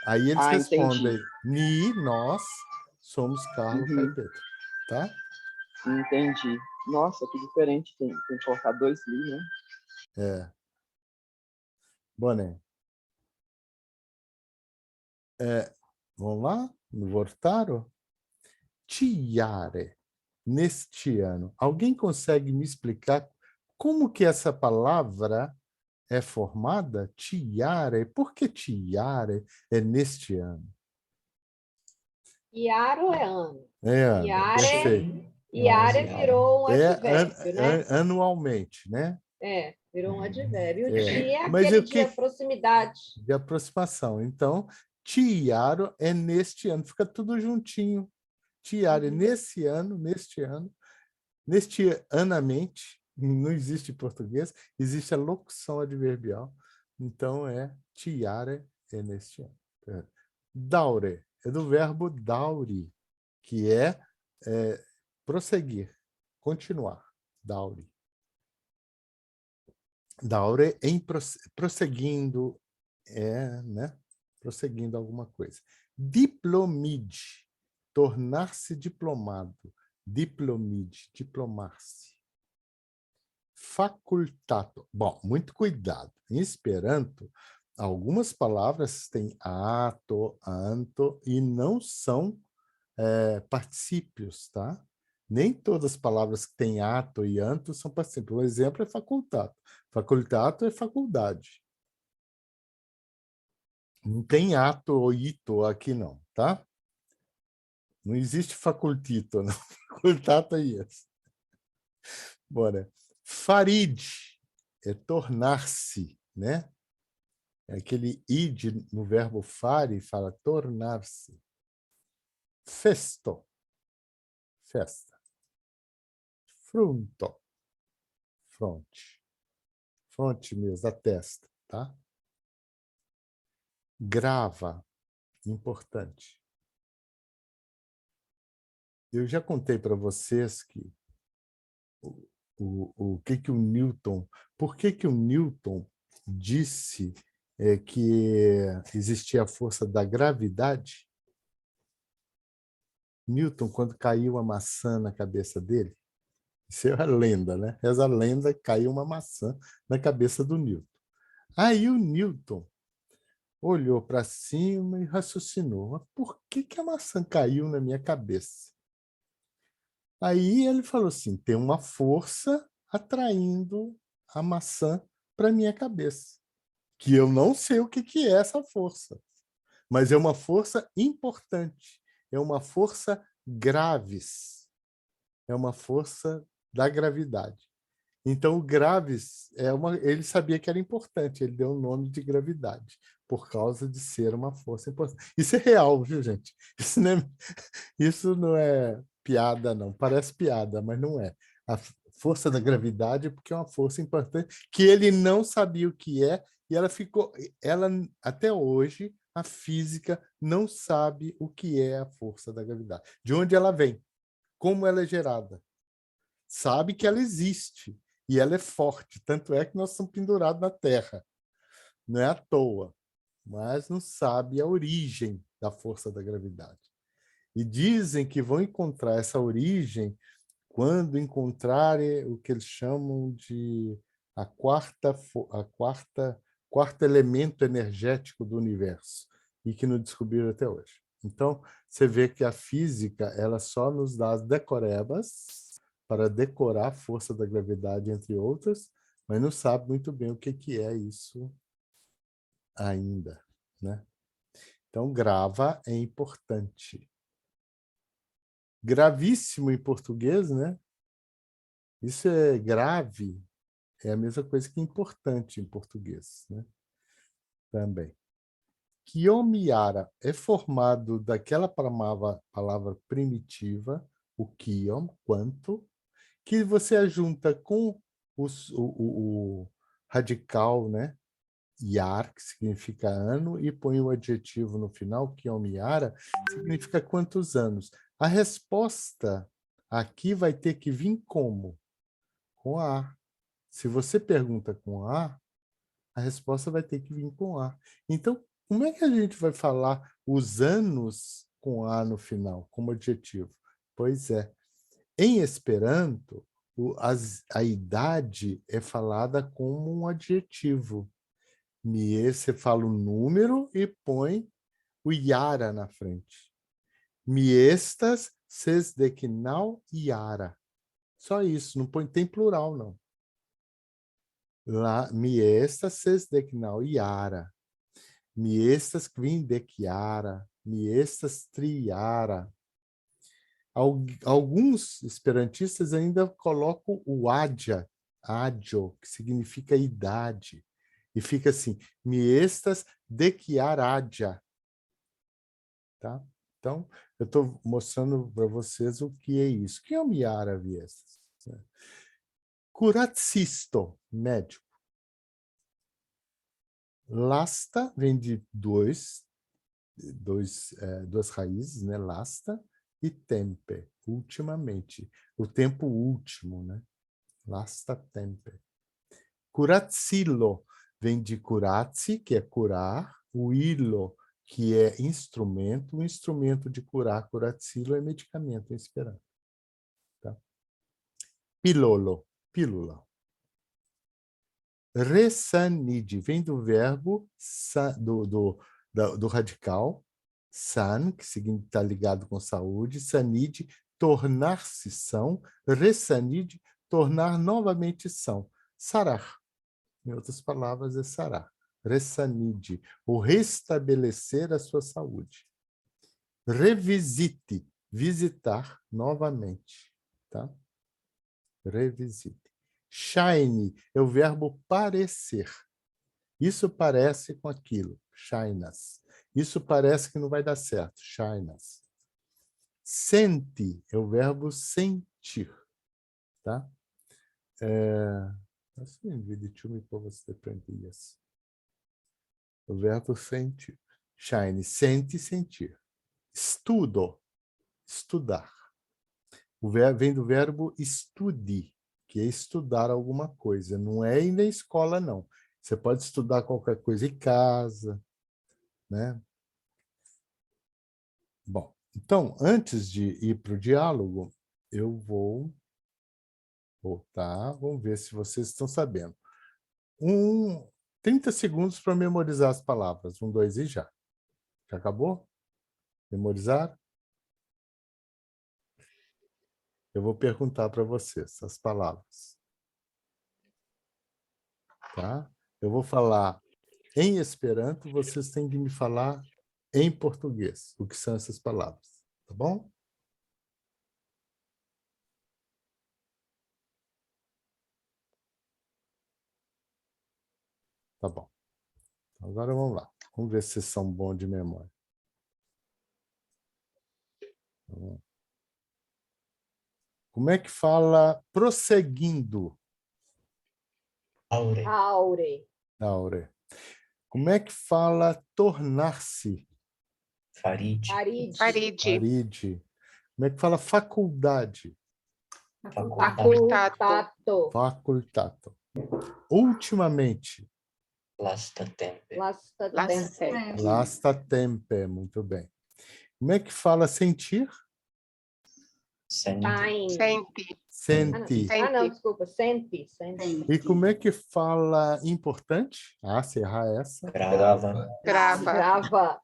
S1: Aí eles respondem,
S4: entendi.
S1: ni, nós, somos Carlo, kai e Pedro. Tá?
S4: Entendi. Nossa, que diferente. Tem que colocar dois li, né?
S1: Boné. Vamos lá? no Vortaro? Tiare, neste ano. Alguém consegue me explicar como que essa palavra é formada? Tiare. Por que tiare é neste ano?
S3: Iaro é ano.
S1: É ano,
S3: Iare,
S1: perfeito.
S3: Iare virou um
S1: É
S3: advérbio, né?
S1: anualmente, né?
S3: Virou um advérbio. E o
S1: É.
S3: ti é
S1: Mas
S3: aquele
S1: o que
S3: de proximidade.
S1: de aproximação? Então, tiaro é neste ano, fica tudo juntinho. Tiaro é nesse ano, neste anamente, não existe em português, existe a locução adverbial. Então, tiare é neste ano. Daure é do verbo dauri, que é prosseguir, continuar. Daure. Daure em prosseguindo, né? Prosseguindo alguma coisa. Diplomide, tornar-se diplomado. Diplomide, diplomar-se. Facultato. Bom, muito cuidado. Em Esperanto, algumas palavras têm ato, anto e não são particípios, tá? Nem todas as palavras que têm ato e anto são particípios. Um exemplo é facultato. Facultato é faculdade. Não tem ato ou ito aqui não, tá? Não existe facultito, não. Facultato é isso. Bora. Farid é tornar-se, né? É aquele id no verbo fare, fala tornar-se. Festo, festa. Frunto, fronte. Fronte mesmo, a testa, tá? Grava, importante. Eu já contei para vocês que o que o Newton, por que o Newton disse que existia a força da gravidade? Newton, quando caiu a maçã na cabeça dele, isso é a lenda, né? Essa lenda, caiu uma maçã na cabeça do Newton. Aí o Newton olhou para cima e raciocinou: mas por que a maçã caiu na minha cabeça? Aí ele falou assim: tem uma força atraindo a maçã para minha cabeça, que eu não sei o que é essa força, mas é uma força importante, é uma força gravis, é uma força da gravidade. Então, o gravis, ele sabia que era importante, ele deu o nome de gravidade, por causa de ser uma força importante. Isso é real, viu, gente? Isso não é piada, não. Parece piada, mas não é. A força da gravidade, porque é uma força importante, que ele não sabia o que é, e até hoje, a física não sabe o que é a força da gravidade. De onde ela vem, como ela é gerada. Sabe que ela existe, e ela é forte, tanto é que nós estamos pendurados na Terra. Não é à toa, mas não sabe a origem da força da gravidade. E dizem que vão encontrar essa origem quando encontrarem o que eles chamam de quarto elemento energético do universo, e que não descobriram até hoje. Então, você vê que a física ela só nos dá as decorebas para decorar a força da gravidade, entre outras, mas não sabe muito bem o que é isso ainda, né? Então, grava é importante. Gravíssimo em português, né? Isso é grave, é a mesma coisa que importante em português, né? Também. Kiyomiara é formado daquela palavra primitiva, o kiyon, quanto, que você ajunta com o radical, né? Yar, que significa ano, e põe o adjetivo no final, Kiyomiara, significa quantos anos. A resposta aqui vai ter que vir como? Com A. Se você pergunta com A resposta vai ter que vir com A. Então, como é que a gente vai falar os anos com A no final, como adjetivo? Pois é, em Esperanto, a idade é falada como um adjetivo. Você fala o número e põe o iara na frente. Mi estas sesdeknau iara. Só isso, não tem plural, não. Lá, mi estas sesdeknau iara. Mi estas kvindekjara. Mi estas triara. Alguns esperantistas ainda colocam o adja, adjo, que significa idade. E fica assim, mi estas dekjaradja. Tá? Então, eu estou mostrando para vocês o que é isso. O que é o miara viestas? Curatsisto, médico. Lasta vem de duas raízes, né? Lasta e tempe, ultimamente. O tempo último, né? Lasta tempe. Curatsilo vem de curatsi, que é curar, o ilo, que é instrumento, o instrumento de curar, curatsilo é medicamento em esperanto. Tá? Pilolo, pílula. Resanide vem do verbo do radical san, que está ligado com saúde, sanide, tornar-se são, resanide, tornar novamente são. Sarar, em outras palavras, é sarar. Resanide, o restabelecer a sua saúde. Revisite, visitar novamente. Tá? Revisite. Shine é o verbo parecer. Isso parece com aquilo. Shinas. Isso parece que não vai dar certo. Shinas. Sente é o verbo sentir. Tá? O verbo sentir. Shine, sente, sentir. Estudo, estudar. Vem do verbo estude, que é estudar alguma coisa. Não é ir na escola, não. Você pode estudar qualquer coisa em casa, né? Bom, então, antes de ir para o diálogo, eu vou voltar. Vamos ver se vocês estão sabendo. 30 segundos para memorizar as palavras. 1, 2 e já. Já acabou? Memorizar? Eu vou perguntar para vocês as palavras. Tá? Eu vou falar em Esperanto, vocês têm que me falar em português o que são essas palavras. Tá bom? Tá bom. Agora vamos lá. Vamos ver se vocês são bons de memória. Como é que fala prosseguindo?
S5: Aure.
S3: Aure.
S1: Aure. Como é que fala tornar-se?
S5: Faride.
S3: Aride.
S1: Faride. Como é que fala faculdade?
S3: Facultato.
S1: Facultato. Ultimamente.
S5: Lasta tempe.
S3: Lasta tempe.
S1: Lasta tempe. Muito bem. Como é que fala sentir?
S5: Sente.
S1: Sente.
S3: Ah, não, desculpa. Sente.
S1: E como é que fala importante? Ah, se errar essa.
S5: Grava.
S3: Grava.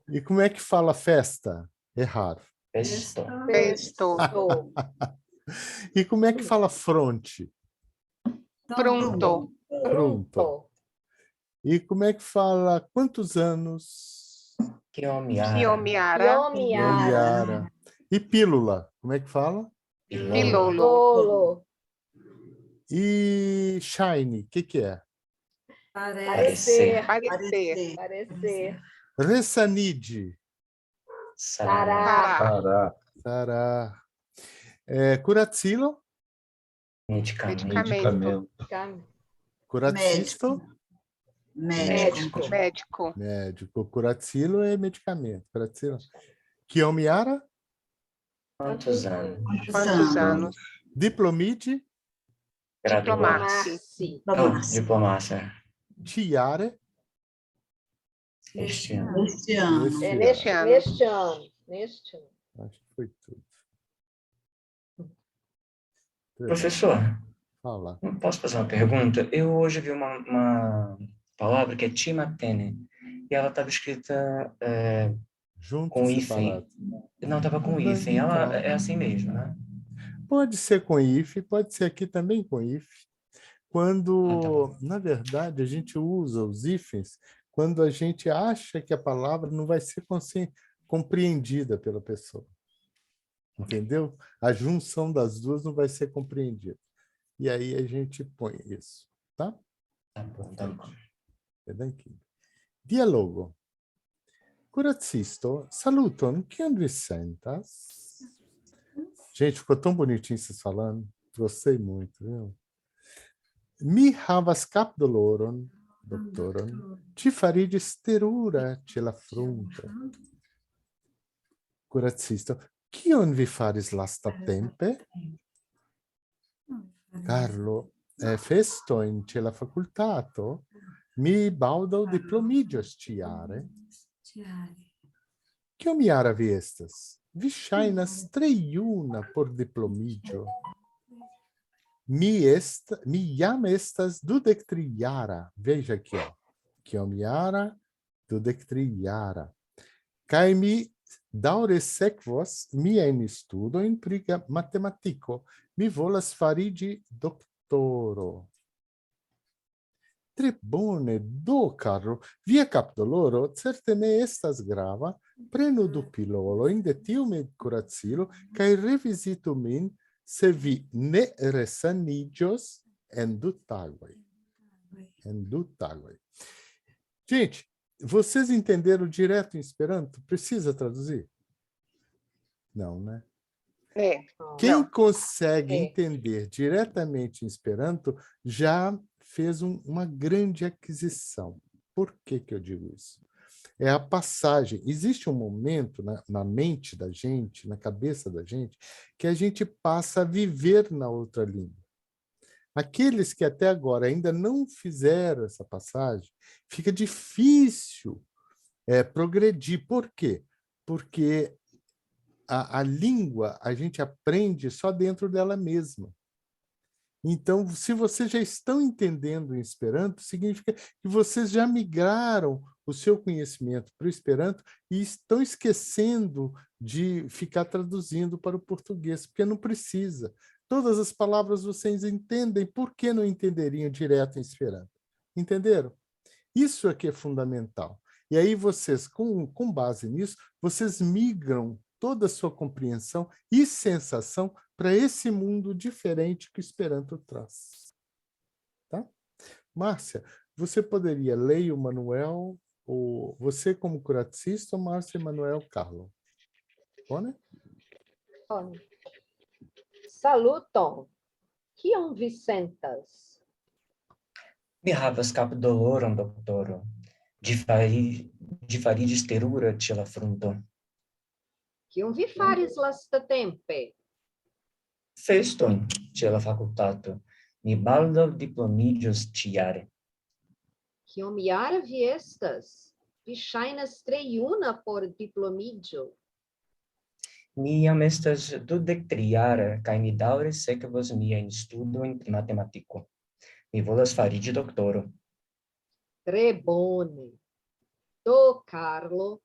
S1: E como é que fala festa? Errar.
S5: Pesto.
S3: Pesto.
S1: E como é que fala fronte?
S6: Pronto.
S1: Pronto. E como é que fala quantos anos?
S5: Quiomiara.
S3: Quiomiara.
S1: E pílula? Como é que fala?
S6: Pilolo.
S3: Lolo.
S1: E shine? O que é?
S3: Parecer.
S6: Parecer.
S3: Parecer.
S1: Ressanide?
S3: Sará.
S6: Pará.
S1: Sará. Curatsilo?
S5: Medicamento.
S1: Curatsisto?
S3: Médico.
S6: Médico.
S1: Médico. Curatsilo é medicamento. Curatsilo. Quiomiara?
S5: Quantos anos?
S6: Quantos anos?
S1: Diplomide?
S6: Diplomar-se.
S5: Diplomácia.
S1: Tiare?
S5: Este ano.
S3: Neste ano.
S1: Acho que foi tudo.
S5: Professor,
S1: Fala.
S5: posso fazer uma pergunta? Eu hoje vi uma palavra que é timatene, e ela estava escrita
S1: Junto
S5: Com
S1: ou
S5: hífen.
S1: separado?
S5: Não, estava com hífen. Ela é assim mesmo, né?
S1: Pode ser com if, pode ser aqui também com if. Quando, na verdade, a gente usa os hífens quando a gente acha que a palavra não vai ser compreendida pela pessoa. Entendeu? A junção das duas não vai ser compreendida. E aí a gente põe isso, tá?
S5: Tá bom, tá bom.
S1: Aqui. Dialogo. Curazisto, saluton, kion vi sentas? Gente, ficou tão bonitinho vocês falando. Gostei muito, viu? Mi havas capdoloron, doktoron, ci faridis terura ĉe la frunto. Kuracisto, kion vi faris lastatempe? Carlo, festojn ĉe la fakultato, mi baldaŭ diplomiĝos ĉi-jare. Kiom-jara vi estas? Vi ŝajnas tre juna por diplomiĝo. Mi jam estas 23-jara. Veja aqui, ó. Kiom-jara, 23-jara. Kaj mi daŭre sekvos miajn studojn pri matematiko. Mi volas fariĝi doktoro. Tre bone, do, Carlo, via kapdoloro certe ne estas grava. Prenu du pilolojn de tiu medkuracilo kaj revizitu min se vi ne resaniĝos en 2 tagoj. Em 2 tagoj. Gente, vocês entenderam direto em Esperanto? Precisa traduzir? Não, né? Quem consegue entender diretamente em Esperanto já fez uma grande aquisição. Por que que eu digo isso? É a passagem. Existe um momento na mente da gente, na cabeça da gente, que a gente passa a viver na outra língua. Aqueles que até agora ainda não fizeram essa passagem, fica difícil progredir. Por quê? Porque a língua a gente aprende só dentro dela mesma. Então, se vocês já estão entendendo em Esperanto, significa que vocês já migraram o seu conhecimento para o Esperanto e estão esquecendo de ficar traduzindo para o português, porque não precisa. Todas as palavras vocês entendem, por que não entenderiam direto em Esperanto? Entenderam? Isso aqui é fundamental. E aí vocês, com base nisso, vocês migram toda a sua compreensão e sensação para esse mundo diferente que o Esperanto traz. Tá? Márcia, você poderia ler o manual, ou você como curacista, ou Márcia Emanuel Carlo? Bom,
S3: Bone. Saluton. Kion vi sentas?
S5: Mi havas kapdoloron, doktoro. Ĝi fariĝis terura ĉe la frunto.
S3: Kion vi faris lastatempe?
S5: Festojn ĉe la fakultato. Mi baldaŭ diplomiĝos ĉi-jare.
S3: Kiom-jara vi estas? Vi ŝajnas tre juna por diplomiĝo.
S5: Mi jam estas 23-jara kaj mi daŭre sekvos miajn studojn pri matematiko. Mi volas fariĝi doktoro.
S3: Tre bone. Do, Carlo,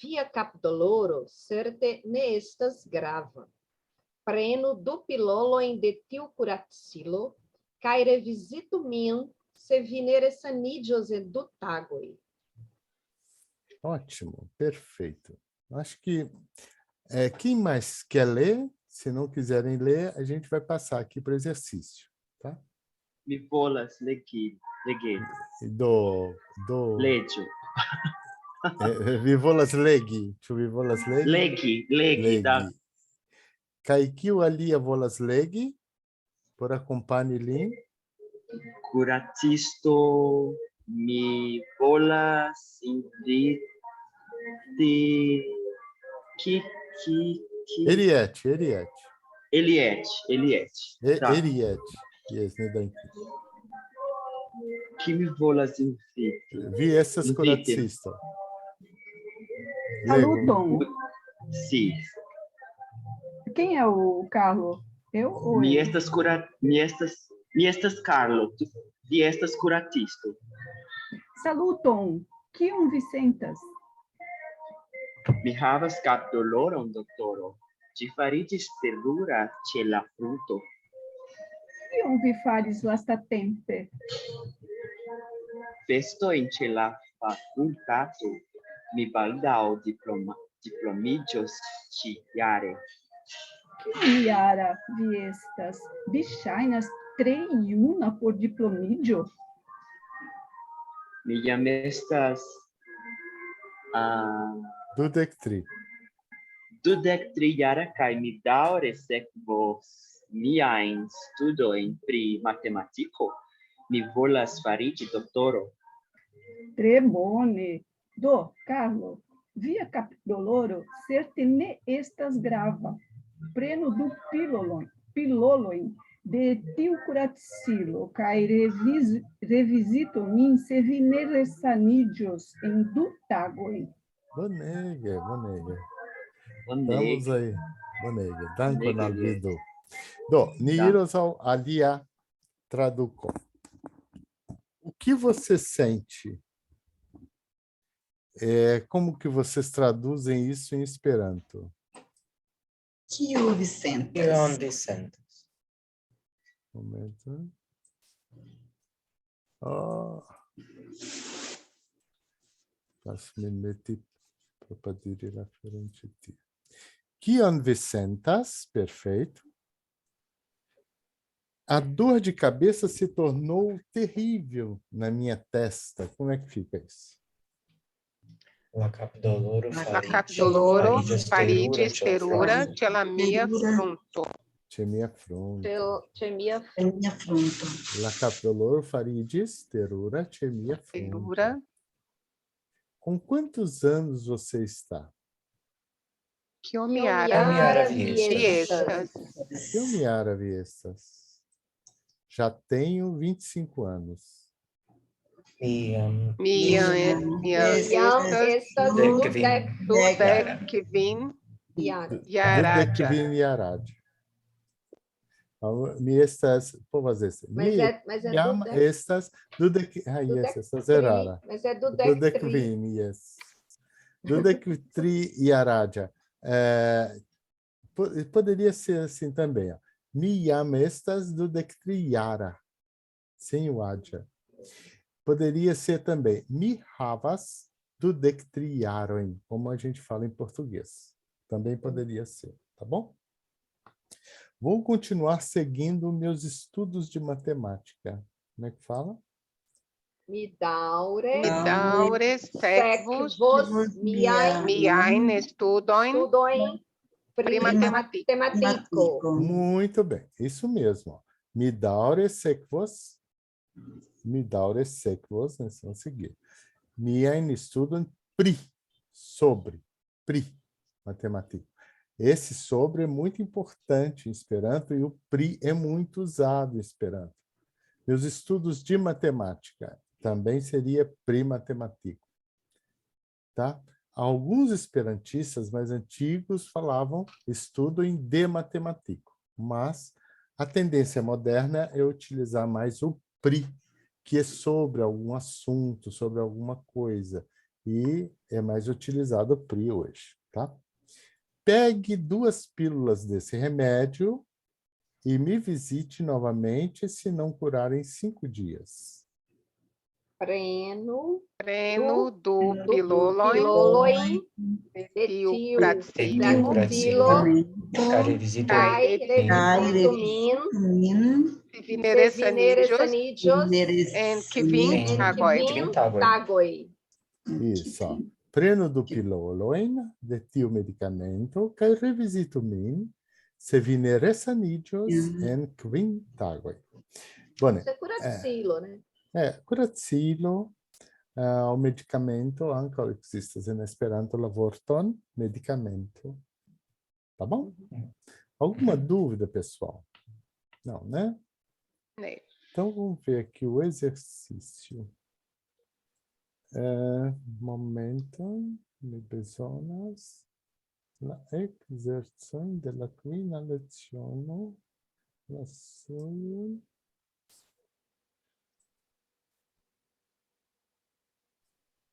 S3: via kapdoloro certe ne estas grava. Prenu 2 pilolojn de tiu kuracilo kaj revizitu min se vi ne resaniĝos en 2 tagoj.
S1: Ótimo, perfeito. Acho que quem mais quer ler, se não quiserem ler, a gente vai passar aqui para o exercício, tá?
S4: Mi volas legi. Leggio.
S1: Vi volas legi. Ĉu vi volas legi?
S4: Legi. Da.
S1: Kaj kiu alia volas legi por akompani lin?
S4: Curacisto, mi volas inviti
S1: Eliette.
S4: Tá.
S1: Eliette. Yes, ne danke.
S4: Que me volas inviti?
S1: Vi estas
S4: Invite.
S1: curacista.
S7: Saluton.
S4: Sim.
S7: Quem é o Carlo? Eu ou
S4: Mi
S7: ele?
S4: estas Carlo. Vi estas curatisto.
S7: Saluton. Kion vi sentas?
S4: Mi havas kapdoloron, doktoro. Ĝi fariĝis terura ĉe la frunto.
S7: Kion vi faris lastatempe?
S4: Festojn ĉe la fakultato. Mi baldaŭ diplomiĝos ĉi-jare.
S7: Kiara vi estas? Vi ŝajnas tre juna por diplomiĝo.
S4: Mi jam estas
S1: 23.
S4: 23-jara kaj mi daŭre sekvos miajn studojn pri matematiko. Mi volas fariĝi doktoro.
S7: Tre bone. Do, Carlo, via kapdoloro certe ne estas grava. Prenu du pilolojn de tiu kuracilo kaj revizitu min se vi ne resaniĝos en 2 tagoj.
S1: Bonege, bonege.
S4: Bonege.
S1: Estamos aí. Bonege. Dankon al vi
S4: Bonege.
S1: du. Do, ni iros ao alia traduko. O que você sente? Como que vocês traduzem isso em Esperanto?
S6: Kiu vi sentas?
S5: Kion vi sentas?
S1: Momento. Oh. Posso me meter para poder à frente de ti. Kion vi sentas? Perfeito. A dor de cabeça se tornou terrível na minha testa. Como é que fica isso?
S5: La kapdoloro
S6: La kapdoloro
S5: fariĝis
S6: terura ĉe la mia frunto.
S1: C'è mia fronte.
S3: C'è mia
S6: En mia frunto.
S1: La capdoloro faridis terura c'è mia fronte.
S6: Terura.
S1: Com quantos anos você está?
S6: Kiomjara
S5: vi
S6: vi
S5: estas?
S6: estas?
S1: Eu me árabe estas. Já tenho 25 anos.
S5: Mi
S3: estas
S6: Dudek
S3: Yara.
S1: Dudek vin Yarad. Mi estas, povas esti.
S3: Mas é
S1: Jam
S3: Dudek.
S1: estas dudek, yes, estas erara.
S3: Mas é
S1: Dudek
S3: Dudek.
S1: vin, yes. Dudek tri Yaradja. Poderia ser assim também. Ó. Mi jam estas dudek tri Yara. Sem o adja. Poderia ser também mi havas dudek tri Yaroin, como a gente fala em português. Também poderia ser, tá bom? Vou continuar seguindo meus estudos de matemática. Como é que fala?
S3: Mi daure
S6: sekvos
S3: miajn
S6: studojn
S3: studojn pri matematiko.
S1: Muito bem, isso mesmo. Ó. Mi daure sekvos, né? Vamos seguir. Miajn studojn pri, sobre, pri, matemática. Esse sobre é muito importante em Esperanto e o pri é muito usado em Esperanto. Meus estudos de matemática também seria pri matemático. Tá? Alguns esperantistas mais antigos falavam estudo em de matemático, mas a tendência moderna é utilizar mais o pri, que é sobre algum assunto, sobre alguma coisa, e é mais utilizado o pri hoje, tá? Pegue 2 pílulas desse remédio e me visite novamente se não curar em 5 dias.
S3: Preno
S6: do
S3: piloloi
S6: tiu
S3: pracilo
S5: Kaj revizitu
S3: kai revizitu min
S6: vineresanijos en kvin
S3: tagoj.
S1: Isso, ó. Preno do piloloin de tiu medicamento kaj revizitu min se vi ne resaniĝos en 5 tagoj. Bone.
S3: Isso é curacilo, né?
S1: Curacilo, o medicamento, ankaŭ ekzistas en Esperanto la vorton medicamento. Tá bom? Alguma dúvida, pessoal? Não, né? Então, vamos ver aqui o exercício. Momento, mi bezonas la ekzercon de la kvina leciono, la sujon.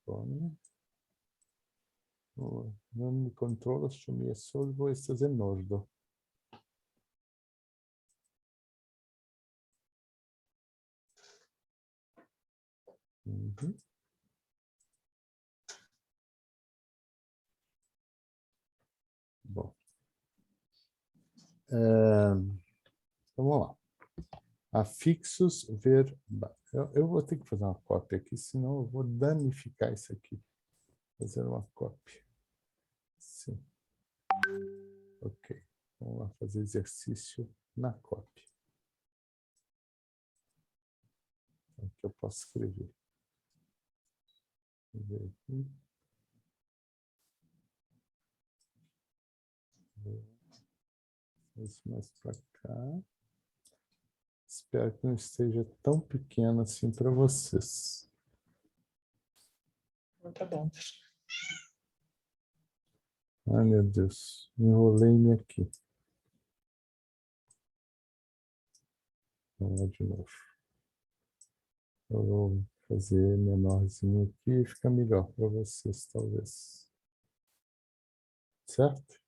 S1: Bone. Non mi controllo se mi assolvo estas en ordo. Uhum. Bom. Vamos lá. Afixos verbais. Eu vou ter que fazer uma cópia aqui, senão eu vou danificar isso aqui. Fazer uma cópia. Sim. Ok. Vamos lá fazer exercício na cópia. Aqui eu posso escrever. Vou ver aqui. Isso mais para cá. Espero que não esteja tão pequeno assim para vocês.
S5: Tá bom.
S1: Ai, meu Deus. Enrolei-me aqui. Vamos lá de novo. Eu vou fazer menorzinho aqui e fica melhor para vocês, talvez. Certo?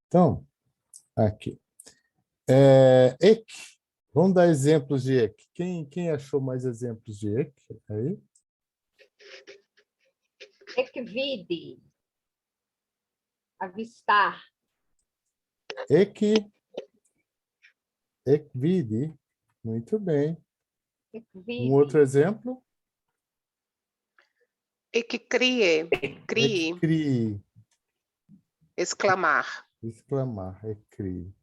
S1: Então, aqui. Ek. Vamos dar exemplos de ek. Quem achou mais exemplos de ek? Aí?
S3: Ekvidi. Avistar.
S1: Ekvidi. Muito bem.
S3: Ekvidi.
S1: Outro exemplo?
S6: Ekcrie. Crie.
S1: Ekcrie.
S6: Exclamar.
S1: Exclamar, ekcrie.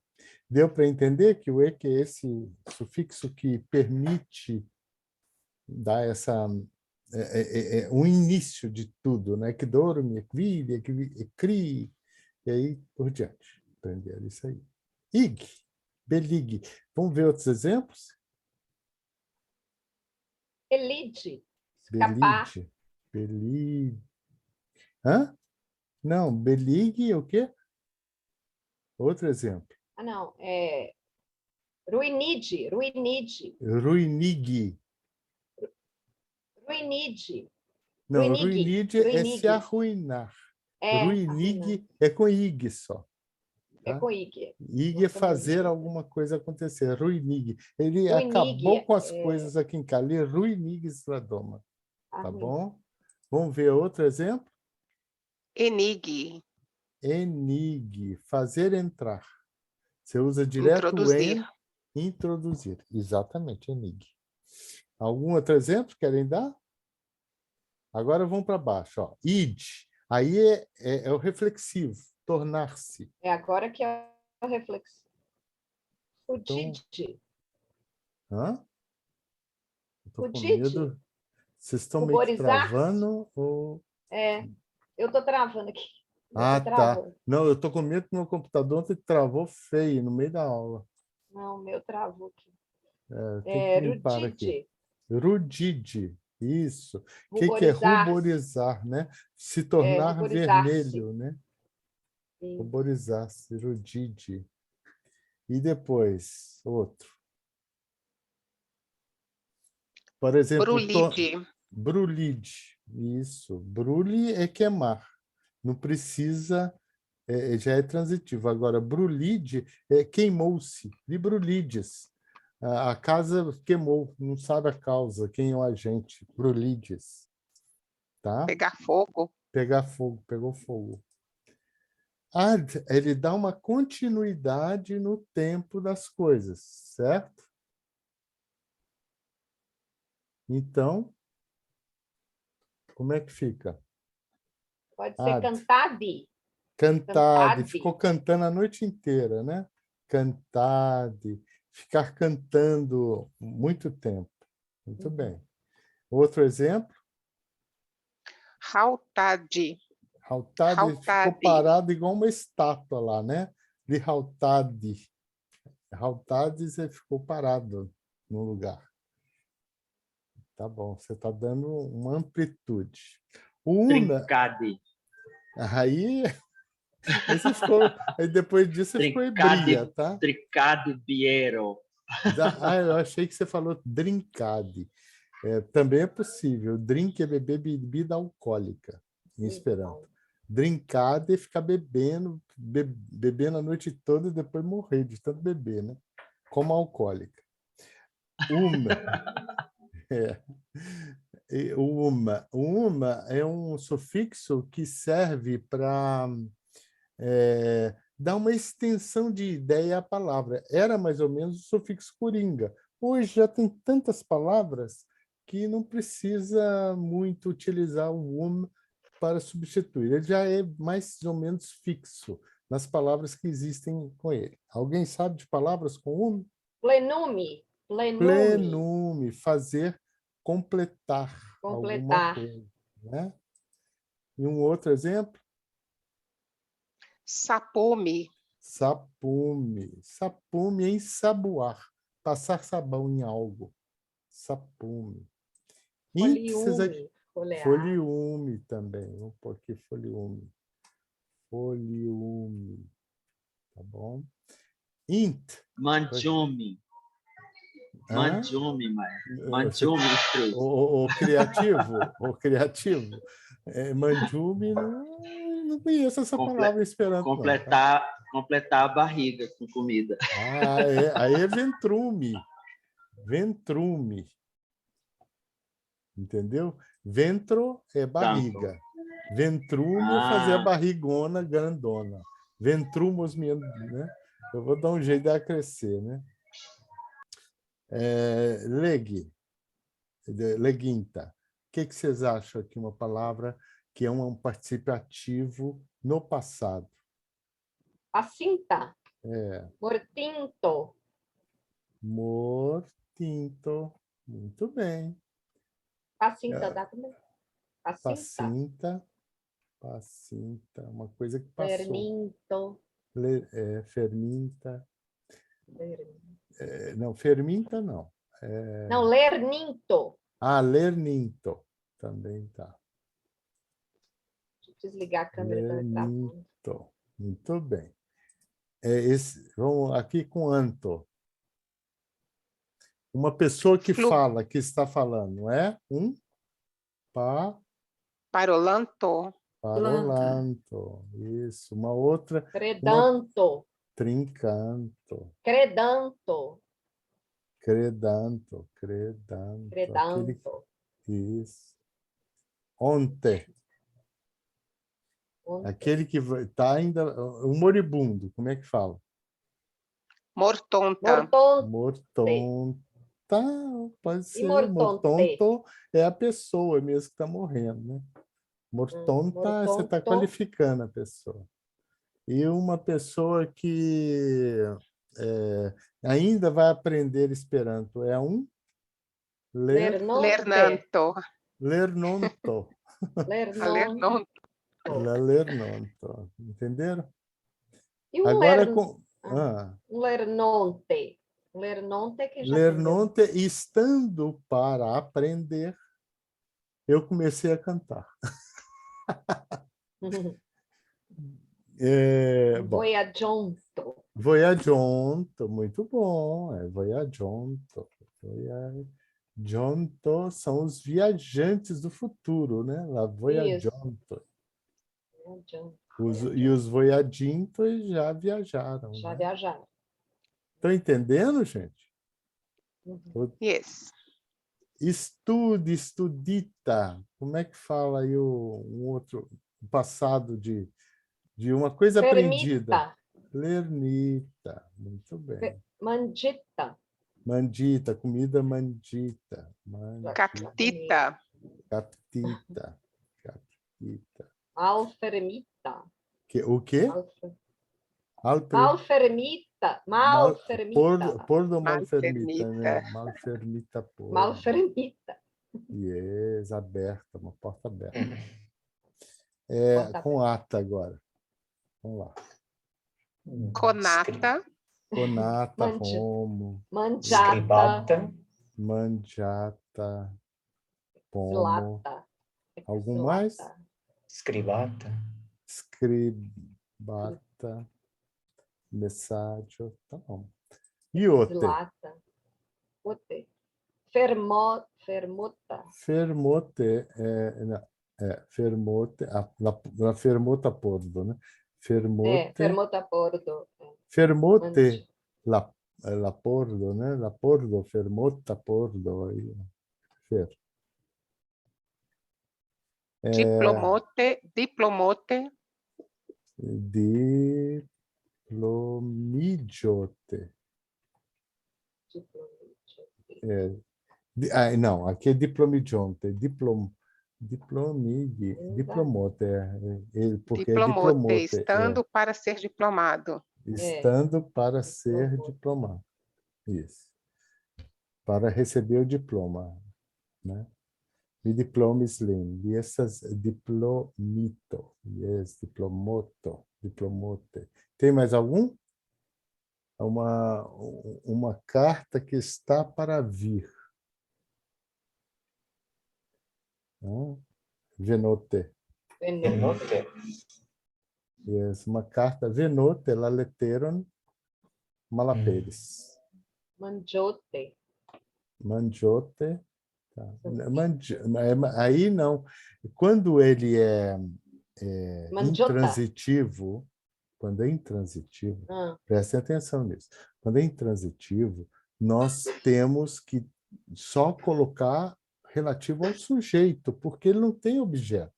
S1: Deu para entender que o ek é esse sufixo que permite dar o início de tudo, né? Que dorme, ekvidi, ekcrie, e aí por diante. Entenderam isso aí. Ig, belig. Vamos ver outros exemplos?
S3: Elide. Escapar.
S1: Belide. Belig. Hã? Não, belig é o quê? Outro exemplo.
S3: Ah, não. Ruinide. Ruinide.
S1: Ruinig.
S3: Ruinide.
S1: Não,
S3: Ruinig.
S1: ruinide é
S3: Ruinig.
S1: se arruinar. Ruinig
S3: arruinar.
S1: é com ig só.
S3: É
S1: Tá?
S3: com ig.
S1: Ig é fazer alguma coisa acontecer. Ruinig. Ele acabou com as coisas aqui em Cali. Ruinig Stradoma. Tá bom? Vamos ver outro exemplo?
S6: Enig.
S1: Enig. Fazer entrar. Você usa direto
S6: Introduzir.
S1: Introduzir. Exatamente, enig. Algum outro exemplo querem dar? Agora vamos para baixo. Ó. Id. Aí é o reflexivo. Tornar-se.
S3: É agora que é o reflexo. Fudide.
S1: Hã? Estou com
S3: Fudide.
S1: medo. Vocês estão meio que travando? Ou...
S3: Eu estou travando aqui.
S1: Tá. Não, eu estou com medo que meu computador ontem travou feio no meio da aula.
S3: Não, o meu travou aqui.
S1: Tem que limpar aqui. Rudide. Isso. O que é ruborizar, né? Se tornar vermelho, né? Sim. Ruborizar-se, rudide. E depois, outro. Por exemplo,
S6: Brulide.
S1: Brulide. Isso. Bruli é queimar. Não precisa, já é transitivo. Agora, brulide é queimou-se. De brulides. A casa queimou, não sabe a causa, quem é o agente. Brulides. Tá?
S6: Pegar fogo.
S1: Pegar fogo, pegou fogo. Ad, ele dá uma continuidade no tempo das coisas, certo? Então, como é que fica?
S3: Pode ser cantade.
S1: Cantade. Ficou cantando a noite inteira, né? Cantade. Ficar cantando muito tempo. Muito bem. Outro exemplo?
S6: Rautade.
S1: Rautade ficou parado igual uma estátua lá, né? De Rautade. Rautade, você ficou parado no lugar. Tá bom, você está dando uma amplitude.
S4: Trincade.
S1: Aí depois disso você ficou hebria, tá?
S4: Tricade biero.
S1: Eu achei que você falou drincade. Também é possível. Drink é beber bebida alcoólica, em esperanto. Drinkar é ficar bebendo, bebendo a noite toda e depois morrer de tanto beber, né? Como alcoólica. É. Uma é um sufixo que serve para dar uma extensão de ideia à palavra. Era mais ou menos o sufixo coringa. Hoje já tem tantas palavras que não precisa muito utilizar o para substituir. Ele já é mais ou menos fixo nas palavras que existem com ele. Alguém sabe de palavras com
S3: Plenume. Plenume.
S1: Plenume, fazer completar alguma
S3: Completar.
S1: coisa, né? E um outro exemplo?
S6: Sapume.
S1: Sapume. Sapume é ensaboar, passar sabão em algo. Sapume.
S3: Foliume. Folhear.
S1: Foliume também. Vamos pôr aqui foliume. Foliume. Tá bom? Int.
S4: Mandiume.
S1: Hã?
S4: Mandiume, Maia. Mandiume, três.
S1: O criativo. Mandiume, não conheço essa palavra em esperanto.
S4: Completar a barriga com comida.
S1: Aí é ventrume. Ventrume. Entendeu? Ventro é barriga. Ventrume é fazer a barrigona grandona. Ventrumos, né? Eu vou dar um jeito de ela crescer, né? Leguinta. O que vocês acham aqui? Uma palavra que é um participativo no passado.
S3: Pacinta. Mortinto.
S1: Mortinto. Muito bem.
S3: Pacinta, dá também. Pacinta.
S1: Pacinta. Uma coisa que passou.
S3: Ferminto.
S1: Ferminta. Não, ferminta não.
S3: Não, lerninto.
S1: Lerninto. Também tá.
S3: Deixa eu desligar a câmera.
S1: Lerninto. Muito bem. Vamos aqui com anto. Uma pessoa que fala, que está falando, não é?
S6: Parolanto.
S1: Parolanto. Isso. Uma outra.
S3: Credanto.
S1: Trincanto.
S3: Credanto.
S1: Credanto. Isso. Onte. Aquele que está ainda... Um moribundo. Como é que fala?
S6: Mortonta.
S1: Mortonta. Pode ser.
S3: Mortonte?
S1: Mortonto é a pessoa mesmo que está morrendo, né? Mortonta, você está qualificando a pessoa. E uma pessoa que ainda vai aprender Esperanto é
S6: Lernanto.
S1: Lernonto.
S6: Lernonto.
S1: Lernonto. Entenderam?
S3: E um
S1: agora
S3: lernonte. Lernonte é quem já
S1: Lernonte, estando para aprender, eu comecei a cantar.
S3: Voyagianto.
S1: Voyagianto, muito bom. Voyagianto. Voyagianto são os viajantes do futuro, né? La Voyagianto. E os voyagintos já viajaram.
S3: Já
S1: né?
S3: viajaram.
S1: Estão entendendo, gente?
S6: Yes.
S1: Estude, estudita. Como é que fala aí um outro passado de uma coisa aprendida? Lernita. Muito bem.
S3: Mandita.
S1: Mandita, comida mandita.
S6: Captita.
S1: Captita.
S3: Alfermita.
S1: O quê?
S3: Malfermita. Malfermita.
S1: Por do malfermita, né? Malfermita por.
S3: Malfermita.
S1: Yes, aberta, uma porta aberta. Com ata agora. Vamos lá.
S6: Conata.
S1: Conata, Romo.
S3: Mangiata.
S1: Mangiata. Pomo.
S3: Slata.
S1: Algum mais?
S5: Scribata.
S1: Scribata. Mensagem. Tá bom. E outra?
S3: Slata. Ote. Fermota.
S1: Fermote, fermote, la fermota pordo, né? Fermote,
S3: Fermota pordo.
S1: fermote, la pordo, né? La pordo, fermota pordo. Fer.
S6: Diplomote, diplomote,
S1: Diplomidiote. Não, aqui é diplomidionte. Diplomote, porque é
S6: diplomote,
S1: diplomote.
S6: estando para ser diplomado.
S1: Estando para ser diplomado. Isso. Para receber o diploma, né? Mi diplomis lin. E essas diplomito. Yes, diplomoto. Diplomote. Tem mais algum? Uma carta que está para vir. Venote.
S5: Venote.
S1: Yes, uma carta. Venote, la letteron malaperis.
S3: Mandiote.
S1: Mandiote. Tá. Aí não. Quando ele é intransitivo, quando é intransitivo, prestem atenção nisso. Quando é intransitivo, nós temos que só colocar relativo ao sujeito, porque ele não tem objeto.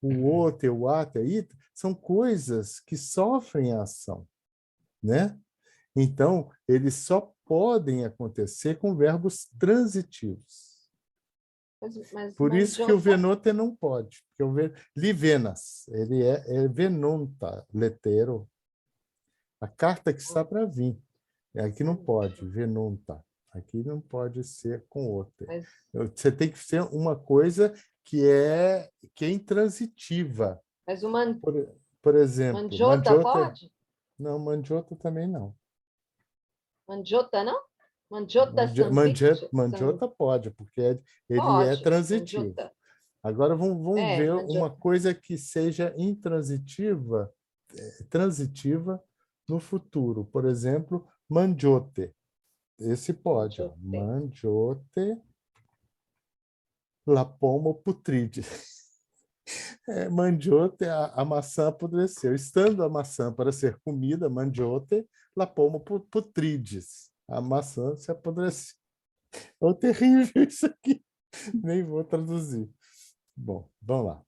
S1: O outro, o ato, são coisas que sofrem a ação, né? Então, eles só podem acontecer com verbos transitivos. Por isso que o venote não pode. Porque livenas, ele é venonta, letero. A carta que está para vir. Aqui não pode, venonta. Aqui não pode ser com outra. Você tem que ser uma coisa que é intransitiva.
S3: Mas o
S1: por exemplo,
S3: mandiota pode?
S1: Não, mandiota também não.
S3: Mandiota não? Mandiota
S1: Mandiota pode, porque ele
S3: pode,
S1: é transitivo.
S3: mandiota.
S1: Agora vamos ver
S3: mandiota.
S1: uma coisa que seja transitiva no futuro. Por exemplo, mandiote. Esse pode. Mandiote la pomo putride. Mandiote, a maçã apodreceu. Estando a maçã para ser comida, mandiote la pomo putrides. A maçã se apodreceu. É terrível isso aqui. Nem vou traduzir. Bom, vamos lá.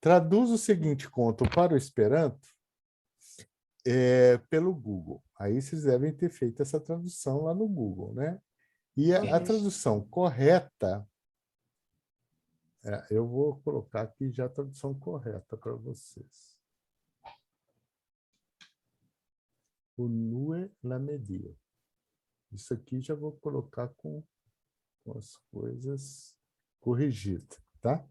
S1: Traduz o seguinte conto para o Esperanto pelo Google. Aí vocês devem ter feito essa tradução lá no Google, né? E a tradução correta, eu vou colocar aqui já a tradução correta para vocês. O nue la media. Isso aqui já vou colocar com as coisas corrigidas, tá?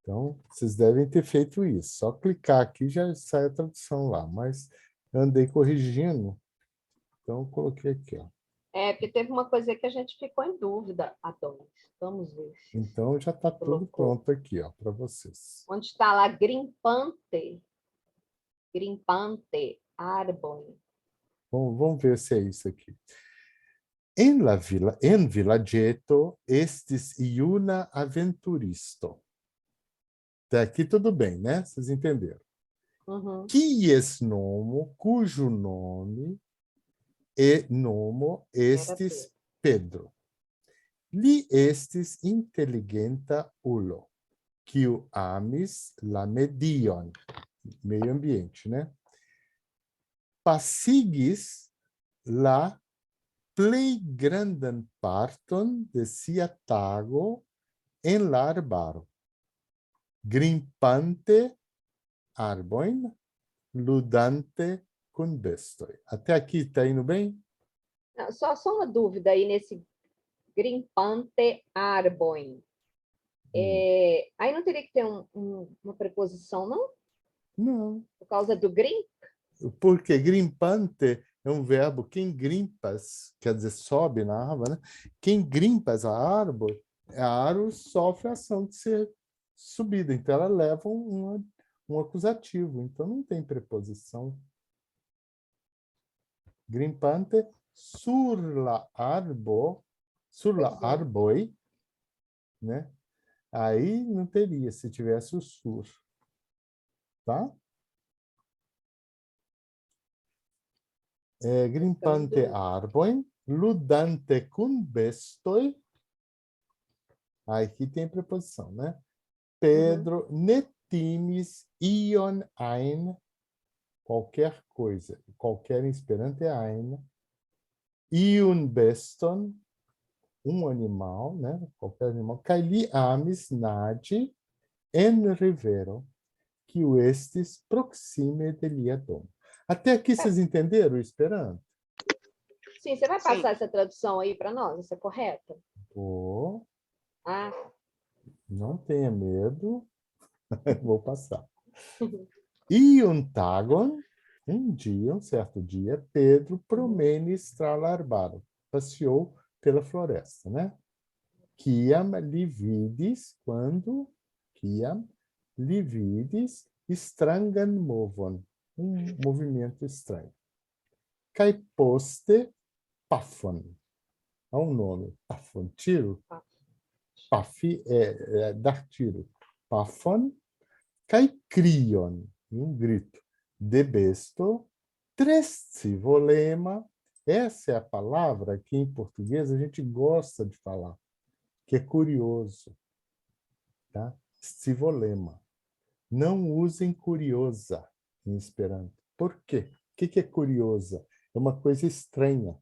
S1: Então, vocês devem ter feito isso. Só clicar aqui já sai a tradução lá, mas eu andei corrigindo, então eu coloquei aqui, ó.
S3: Porque teve uma coisa que a gente ficou em dúvida, Adonis. Vamos ver.
S1: Então já está tudo pronto aqui, ó, para vocês.
S3: Onde está lá grimpante arbon.
S1: Bom, vamos ver se é isso aqui. En villageto estis iuna aventuristo. Até aqui tudo bem, né? Vocês entenderam. Quies nomo, cujo nome e nomo estis Pedro. Li estis intelligenta ulo, quiu amis la medion, meio ambiente, né? Passigis la plej grandan parton de sia tago en la arbaro, grimpante arbojn, ludante com bestoj. Até aqui está indo bem?
S3: Não, só uma dúvida aí nesse grimpante arbon. Aí não teria que ter uma preposição, não?
S1: Não.
S3: Por causa do grim?
S1: Porque grimpante é um verbo, quem grimpas, quer dizer, sobe na árvore, né? Quem grimpas a árvore sofre a ação de ser subida, então ela leva um acusativo, então não tem preposição. Grimpante sur la arbo Sulla
S3: Pois é.
S1: arboi, né? Aí não teria se tivesse o sur, tá? Grimpante arboin, ludante cum bestoi. Aí aqui tem preposição, né? Pedro netimis ion ein, qualquer coisa, qualquer em esperanto é ein. Iun beston, animal, né? Qualquer animal. Kai li amis nadi en rivero, que o estis proxime de lia domo. Até aqui vocês entenderam o esperanto?
S3: Sim, você vai
S6: Sim.
S3: passar essa tradução aí para nós? Isso é correta?
S1: Vou,
S3: Ah,
S1: não tenha medo, vou passar. Iun tagon, um certo dia, Pedro promenis tra l'arbaro, passeou pela floresta, né? Quiam lividis, quando, quiam lividis, strangan movon, movimento estranho. Kai poste, pafon, há um nome, pafon, tiro, pafi é dar tiro, pafon, kai crion, grito, de besto, tresci volema, essa é a palavra que em português a gente gosta de falar, que é curioso, tá? Stivolema. Não usem curiosa em Esperanto. Por quê? O que é curiosa? É uma coisa estranha.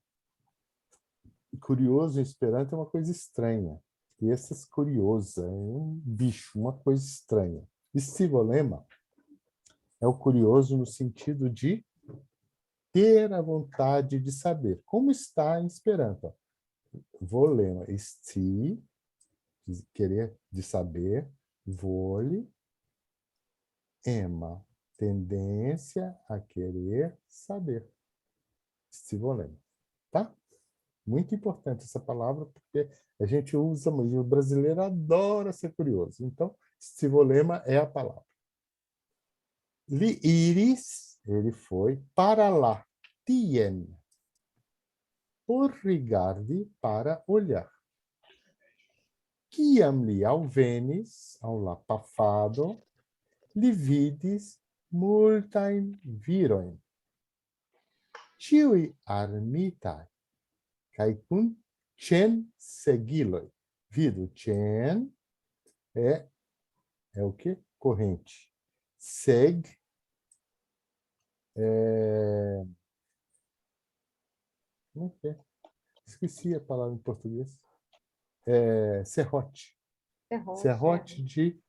S1: Curioso em Esperanto é uma coisa estranha. E essas curiosa é um bicho, uma coisa estranha. Stivolema é o curioso no sentido de ter a vontade de saber. Como está em Esperanto? Volema, sti, de querer, de saber, vole, ema, tendência a querer saber. Stivolema, tá? Muito importante essa palavra, porque a gente usa, mas o brasileiro adora ser curioso. Então, stivolema é a palavra. Li iris, ele foi, para lá, tien, por rigardi, para olhar. Quiam li alvenis, ao lá pafado, li vidis multain viroin. Ciui armitai, kai kun cen segiloi. Vido, cen é o quê? Corrente. Seg como é que é? Esqueci a palavra em português. Serrote. Serrote de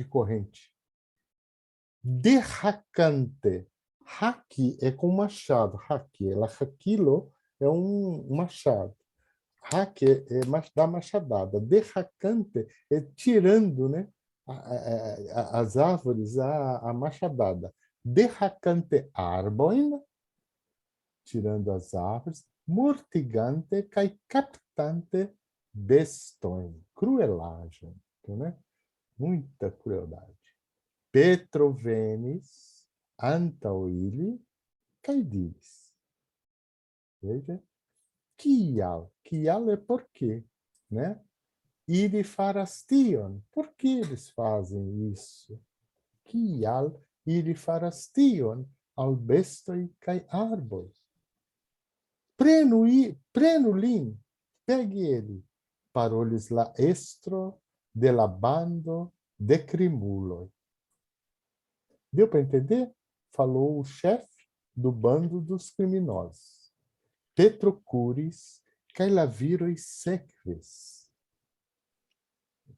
S1: corrente. Derracante. Haki é com machado. Haki, ela hakilo é um machado. Haki é dar machadada. Derracante é tirando, né, as árvores a machadada. Derracante arboin, tirando as árvores. Mortigante kai captante bestoin. Cruelagem, né? Muita crueldade. Petro venis antau ili kai diris. Veja. Kial. Kial é por quê, né? Ili farastion. Por que eles fazem isso? Kial ili farastion al bestoi kai arboi. Prenu lin, pegue ele, parolis la estro de la bando de crimuloi. Deu para entender? Falou o chefe do bando dos criminosos. Petrocuris kai la viroi seques.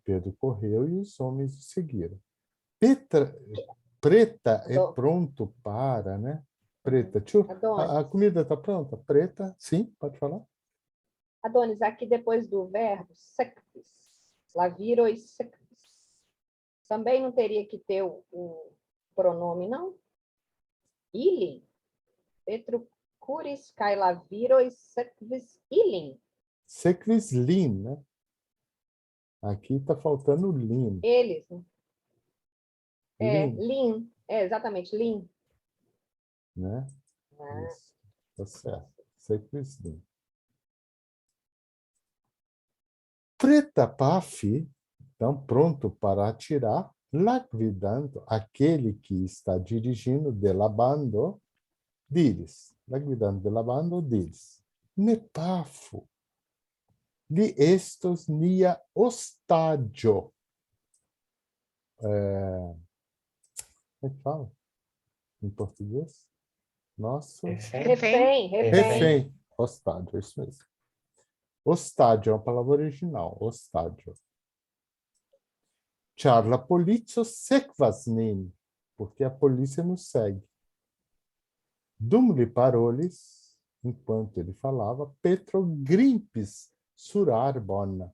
S1: Pedro correu e os homens o seguiram. Preta é pronto para, né? Preta. A comida está pronta? Preta, sim, pode falar.
S3: Adonis, aqui depois do verbo seques, la viroi seques, também não teria que ter o pronome, não? Ilin. Petrocuris kai la viroi seques ilin.
S1: Seques lin, né? Aqui está faltando lin.
S3: Eles, né?
S1: Lin.
S3: Lin. Exatamente, lin.
S1: Né? Isso, tá certo. Seques lin. Preta-paf, então pronto para atirar, Lagvidando, aquele que está dirigindo, delabando, diz. Lagvidando, delabando, diz. Nepafo, li estos nia ostaggio. Como é que fala em português? Nosso
S3: Refém, refém.
S1: refém. Ostádio, é isso mesmo. Ostádio é uma palavra original, ostádio. Char la polizia sekvas nin, porque a polícia nos segue. Dum li parolis, enquanto ele falava, Petro grimpis sur arbon,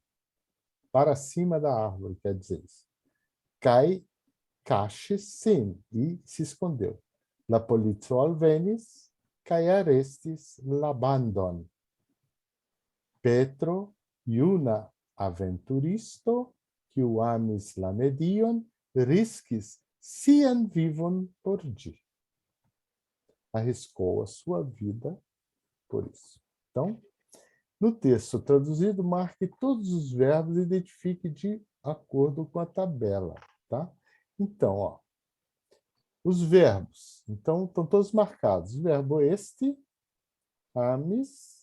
S1: para cima da árvore, quer dizer isso. Cai cache sin, e se escondeu. La polizia alvenis, cai arestis labandon. Petro iuna aventuristo, kiu amis la medion, riskis sian vivon por ĝi. Arriscou a sua vida por isso. Então, no texto traduzido, marque todos os verbos e identifique de acordo com a tabela, tá? Então, ó, os verbos, então, estão todos marcados. O verbo este, amis,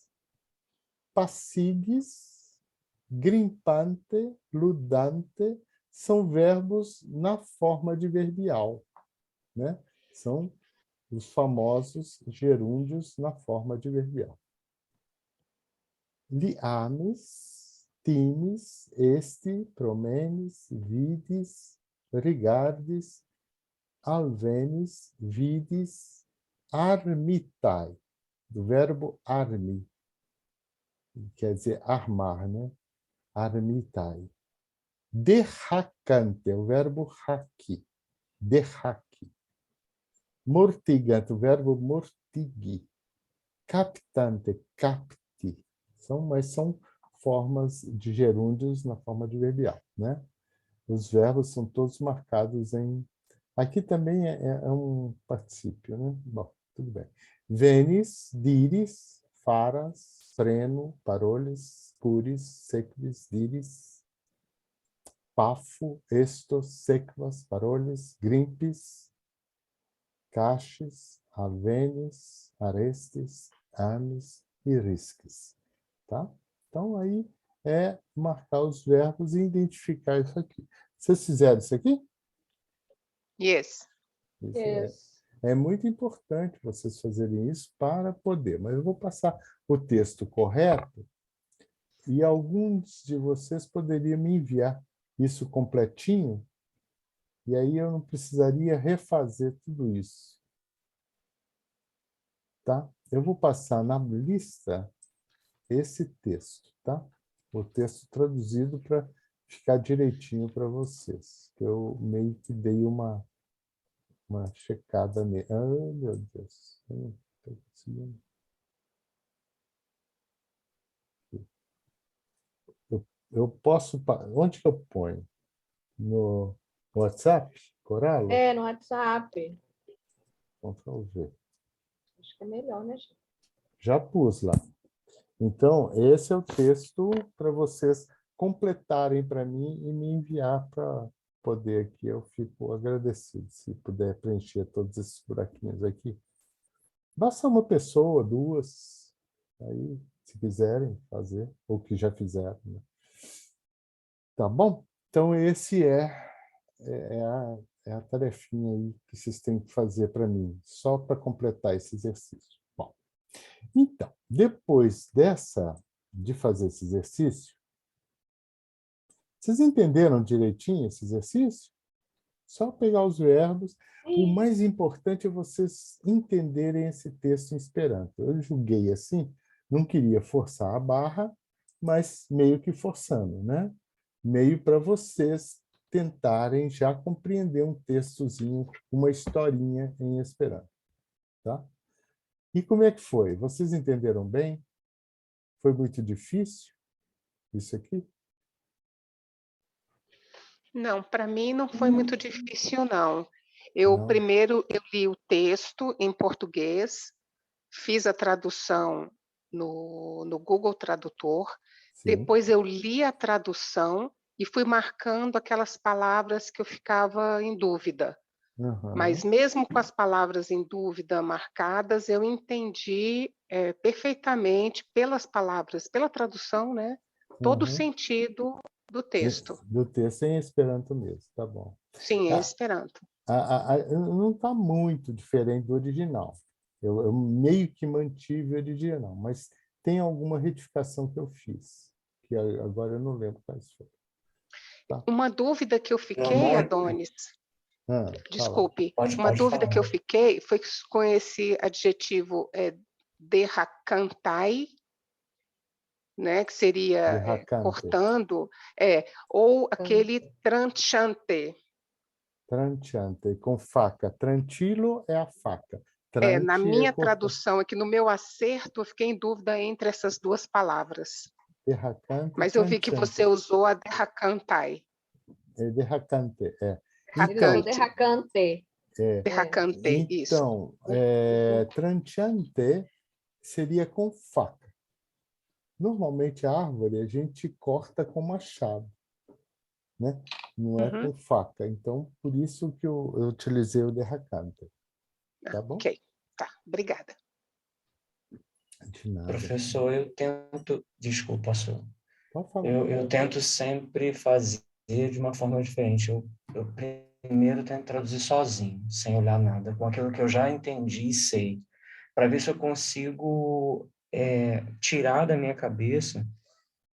S1: passigues, grimpante, ludante, são verbos na forma adverbial, né? São os famosos gerúndios na forma adverbial. Li amis, timis, este, promenes, vidis, rigardis, alvenis, vidis, armitai, do verbo armi, quer dizer armar, né? Armitai. Derracante, o verbo haki, derraque. Mortigante, o verbo mortigui. Captante, capti. Mas são formas de gerúndios na forma adverbial, né? Os verbos são todos marcados em... Aqui também é um particípio, né? Bom, tudo bem. Venis, diris, faras, freno, paroles, puris, sequis, diris, pafo, estos, sequas, paroles, grimpis, caches, alvenis, arestes, amis e risques. Tá? Então, aí é marcar os verbos e identificar isso aqui. Vocês fizeram isso aqui?
S6: Yes.
S1: Isso é muito importante vocês fazerem isso para poder. Mas eu vou passar o texto correto e alguns de vocês poderiam me enviar isso completinho e aí eu não precisaria refazer tudo isso. Tá? Eu vou passar na lista esse texto, tá? O texto traduzido para ficar direitinho para vocês. Eu meio que dei uma checada nele. Ai, meu Deus. Eu não tô conseguindo. Eu posso... Onde que eu ponho? No WhatsApp? Coralo?
S3: É, no WhatsApp.
S1: Ctrl V.
S3: Acho que é melhor, né, gente?
S1: Já pus lá. Então, esse é o texto para vocês completarem para mim e me enviar para poder aqui. Eu fico agradecido se puder preencher todos esses buraquinhos aqui. Basta uma pessoa, duas, aí, se quiserem fazer, ou que já fizeram. Né? Tá bom? Então, esse é a tarefinha aí que vocês têm que fazer para mim, só para completar esse exercício. Bom, então, depois de fazer esse exercício, vocês entenderam direitinho esse exercício? Só pegar os verbos. O mais importante é vocês entenderem esse texto em Esperanto. Eu julguei assim, não queria forçar a barra, mas meio que forçando, né? Meio para vocês tentarem já compreender um textozinho, uma historinha em Esperanto. Tá? E como é que foi? Vocês entenderam bem? Foi muito difícil isso aqui?
S6: Não, para mim não foi muito difícil, não.
S1: Não.
S6: Primeiro eu li o texto em português, fiz a tradução no Google Tradutor,
S1: Sim.
S6: Depois eu li a tradução e fui marcando aquelas palavras que eu ficava em dúvida.
S1: Aham.
S6: Mas mesmo com as palavras em dúvida marcadas, eu entendi perfeitamente pelas palavras, pela tradução, né, todo o
S1: Uhum.
S6: sentido do texto.
S1: Do texto em Esperanto mesmo, tá bom.
S6: Sim, em
S1: Ah,
S6: Esperanto.
S1: não está muito diferente do original. Eu meio que mantive o original, mas tem alguma retificação que eu fiz, que agora eu não lembro quais foram. Tá.
S6: Uma dúvida que eu fiquei,
S5: Mônica,
S6: Adonis,
S1: Fala.
S6: desculpe,
S5: pode
S6: uma dúvida
S5: falar.
S6: que eu fiquei foi com esse adjetivo derracantai, né, que seria
S1: Derracante.
S6: cortando, ou aquele tranchante.
S1: Tranchante, com faca. Trantilo é a faca.
S6: Na
S1: Tranche
S6: minha
S1: é cortar.
S6: tradução, aqui no meu acerto, eu fiquei em dúvida entre essas duas palavras.
S1: Derracante,
S6: Mas eu vi que
S1: tranchante.
S6: você usou a derracantai.
S1: É derracante, é.
S3: Ele usou
S6: Racante,
S3: derracante.
S6: derracante, isso.
S1: Então, tranchante seria com faca. Normalmente, a árvore a gente corta com machado, né? Não é com faca. Então, por isso que eu utilizei o derracante. Tá bom?
S6: Ok, tá, obrigada.
S1: De nada.
S5: Professor, eu tento... Desculpa, senhor.
S1: Pode falar.
S5: Eu tento sempre fazer de uma forma diferente. Eu primeiro tento traduzir sozinho, sem olhar nada, com aquilo que eu já entendi e sei, para ver se eu consigo tirar da minha cabeça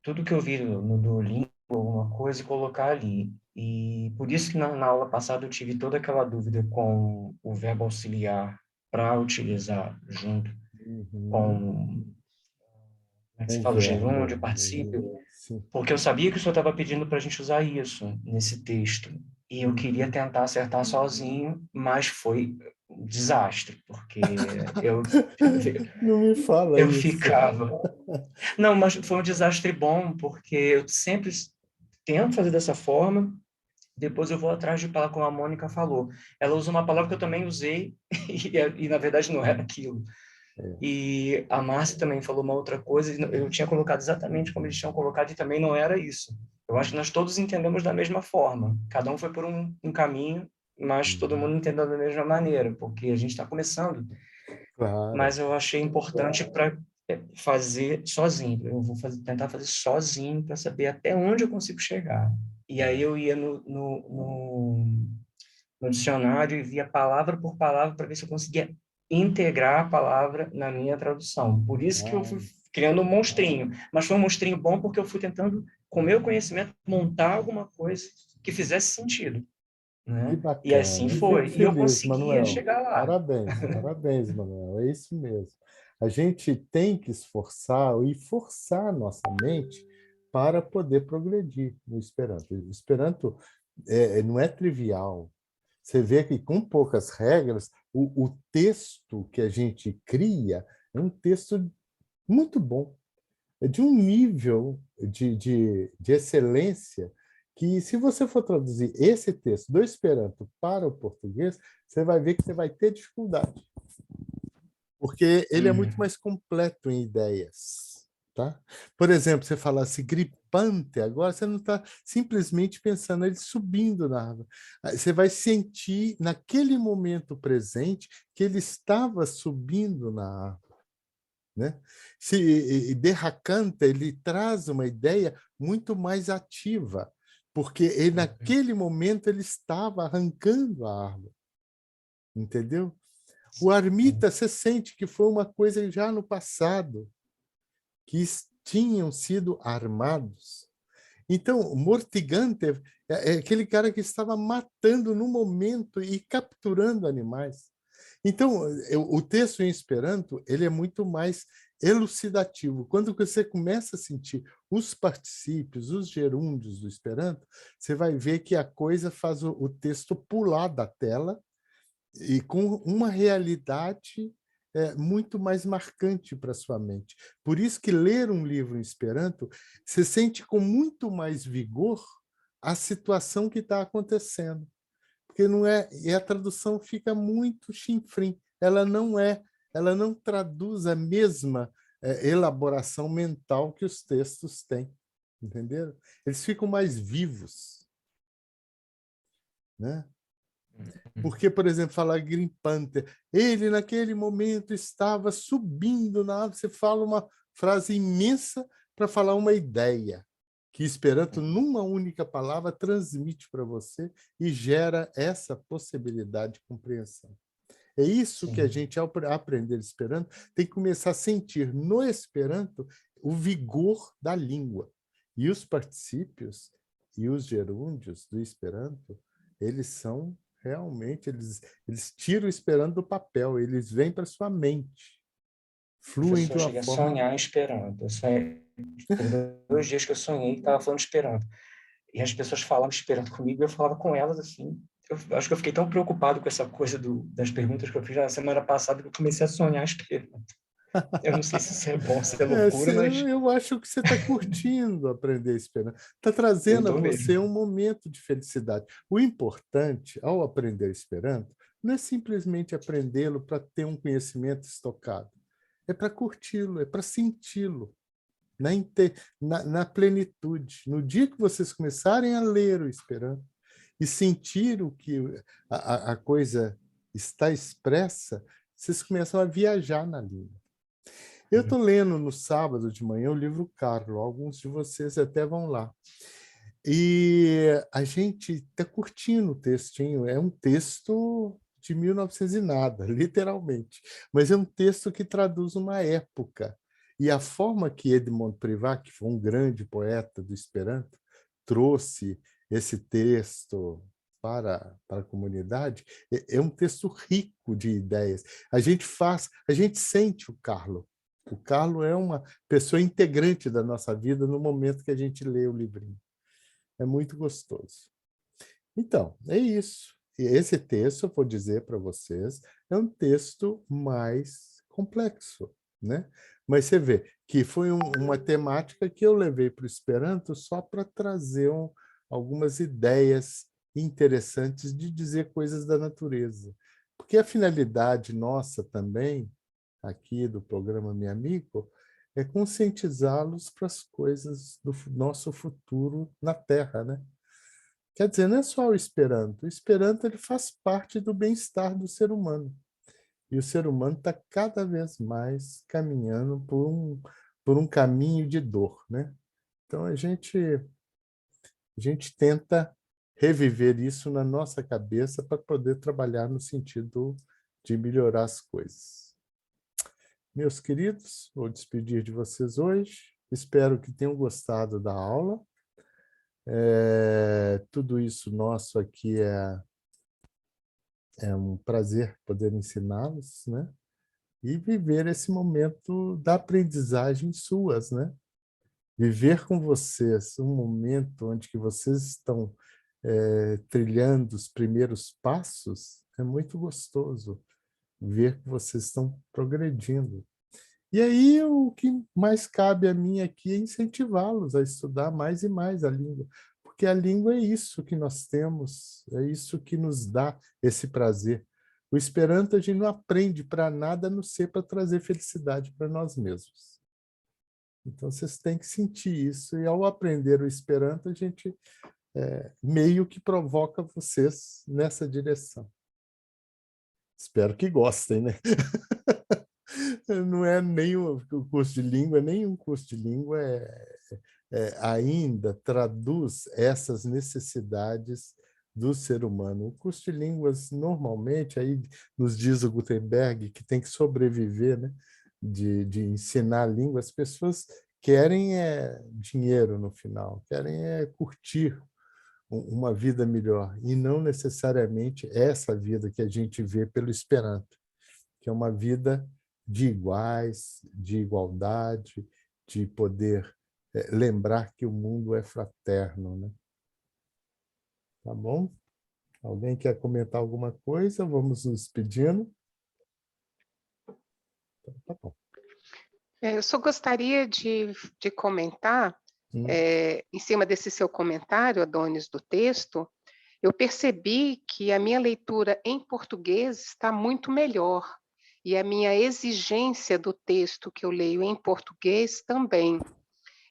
S5: tudo que eu vi no Duolingo, alguma coisa, e colocar ali. E por isso que na aula passada eu tive toda aquela dúvida com o verbo auxiliar para utilizar junto com... Como é que se
S1: Um
S5: fala? O
S1: verbo.
S5: gerúndio, o particípio.
S1: Sim.
S5: Porque eu sabia que o senhor estava pedindo para a gente usar isso nesse texto. E eu queria tentar acertar sozinho, mas foi um desastre, porque eu,
S1: Não me fala
S5: eu
S1: isso.
S5: ficava... Não, mas foi um desastre bom, porque eu sempre tento fazer dessa forma, depois eu vou atrás de palavra, como a Mônica falou. Ela usa uma palavra que eu também usei, e na verdade não era aquilo. E a Márcia também falou uma outra coisa, eu tinha colocado exatamente como eles tinham colocado, e também não era isso. Eu acho que nós todos entendemos da mesma forma. Cada um foi por um caminho, mas todo mundo entendeu da mesma maneira, porque a gente está começando.
S1: Claro.
S5: Mas eu achei importante para fazer sozinho. Eu vou tentar fazer sozinho para saber até onde eu consigo chegar. E aí eu ia no dicionário e via palavra por palavra para ver se eu conseguia integrar a palavra na minha tradução. Por isso que eu fui criando um monstrinho. Mas foi um monstrinho bom porque eu fui tentando, com o meu conhecimento, montar alguma coisa que fizesse sentido. Né?
S1: Que bacana.
S5: E assim
S1: Eu
S5: foi.
S1: fico
S5: E eu
S1: feliz,
S5: conseguia
S1: Manuel.
S5: chegar lá.
S1: Parabéns, parabéns, Manuel. É isso mesmo. A gente tem que esforçar e forçar a nossa mente para poder progredir no Esperanto. O Esperanto não é trivial. Você vê que, com poucas regras, o texto que a gente cria é um texto muito bom. É de um nível de excelência que, se você for traduzir esse texto do Esperanto para o português, você vai ver que você vai ter dificuldade, porque ele é muito mais completo em ideias. Tá? Por exemplo, você falasse gripante, agora você não está simplesmente pensando ele subindo na árvore. Você vai sentir, naquele momento presente, que ele estava subindo na árvore. Né? Derracante, ele traz uma ideia muito mais ativa, porque ele, naquele momento ele estava arrancando a árvore. Entendeu? O Armita, você sente que foi uma coisa já no passado, que tinham sido armados. Então, o Mortigante é aquele cara que estava matando no momento e capturando animais. Então, o texto em Esperanto ele é muito mais elucidativo. Quando você começa a sentir os particípios, os gerúndios do Esperanto, você vai ver que a coisa faz o texto pular da tela e com uma realidade muito mais marcante para sua mente. Por isso que ler um livro em Esperanto, você sente com muito mais vigor a situação que está acontecendo. Porque não é, e a tradução fica muito chinfrim. Ela não traduz a mesma elaboração mental que os textos têm, entenderam? Eles ficam mais vivos, né? Porque, por exemplo, falar Green Panther, ele naquele momento estava subindo na árvore, você fala uma frase imensa para falar uma ideia, que Esperanto, numa única palavra, transmite para você e gera essa possibilidade de compreensão. É isso que a gente, ao aprender Esperanto, tem que começar a sentir no Esperanto o vigor da língua. E os particípios e os gerúndios do Esperanto, eles são realmente, eles tiram o Esperanto do papel, eles vêm para sua mente. Fluem de
S5: Eu
S1: uma
S5: cheguei a
S1: forma...
S5: sonhar em Esperanto. Teve 2 dias que eu sonhei que estava falando Esperanto. E as pessoas falavam Esperanto comigo e eu falava com elas assim. Eu acho que eu fiquei tão preocupado com essa coisa das perguntas que eu fiz na semana passada que eu comecei a sonhar Esperanto. Eu não sei se isso é bom, se é loucura, mas
S1: eu acho que você está curtindo aprender Esperanto. Está
S5: eu
S1: trazendo a
S5: estou
S1: você
S5: mesmo.
S1: um momento de felicidade. O importante, ao aprender Esperanto, não é simplesmente aprendê-lo para ter um conhecimento estocado. É para curti-lo, é para senti-lo na plenitude. No dia que vocês começarem a ler o Esperanto e sentir o que a coisa está expressa, vocês começam a viajar na língua. Eu estou lendo no sábado de manhã o livro Carlo, alguns de vocês até vão lá. E a gente está curtindo o textinho, é um texto de 1900 e nada, literalmente, mas é um texto que traduz uma época. E a forma que Edmond Privat, que foi um grande poeta do Esperanto, trouxe esse texto para a comunidade, é um texto rico de ideias. A gente sente o Carlo. O Carlo é uma pessoa integrante da nossa vida no momento que a gente lê o livrinho. É muito gostoso. Então, é isso. E esse texto, eu vou dizer para vocês, é um texto mais complexo, né? Mas você vê que foi uma temática que eu levei para o Esperanto só para trazer algumas ideias interessantes de dizer coisas da natureza. Porque a finalidade nossa também, aqui do programa Meu Amigo, é conscientizá-los para as coisas do nosso futuro na Terra, né? Quer dizer, não é só o Esperanto. O Esperanto ele faz parte do bem-estar do ser humano. E o ser humano está cada vez mais caminhando por um caminho de dor, né? Então, a gente tenta reviver isso na nossa cabeça para poder trabalhar no sentido de melhorar as coisas. Meus queridos, vou despedir de vocês hoje. Espero que tenham gostado da aula. Tudo isso nosso aqui é um prazer poder ensiná-los, né? E viver esse momento da aprendizagem suas, né? Viver com vocês um momento onde que vocês estão trilhando os primeiros passos é muito gostoso. Ver que vocês estão progredindo. E aí o que mais cabe a mim aqui é incentivá-los a estudar mais e mais a língua, porque a língua é isso que nós temos, é isso que nos dá esse prazer. O Esperanto a gente não aprende para nada a não ser para trazer felicidade para nós mesmos. Então vocês têm que sentir isso, e ao aprender o Esperanto a gente meio que provoca vocês nessa direção. Espero que gostem, né? Não é nem o curso de língua, nenhum curso de língua ainda traduz essas necessidades do ser humano. O curso de línguas, normalmente, aí nos diz o Gutenberg, que tem que sobreviver, né? de ensinar língua, as pessoas querem dinheiro no final, querem curtir uma vida melhor, e não necessariamente essa vida que a gente vê pelo Esperanto, que é uma vida de iguais, de igualdade, de poder lembrar que o mundo é fraterno, né? Tá bom? Alguém quer comentar alguma coisa? Vamos nos despedindo. Então, tá bom.
S6: Eu só gostaria de comentar, em cima desse seu comentário, Adonis, do texto, eu percebi que a minha leitura em português está muito melhor. E a minha exigência do texto que eu leio em português também.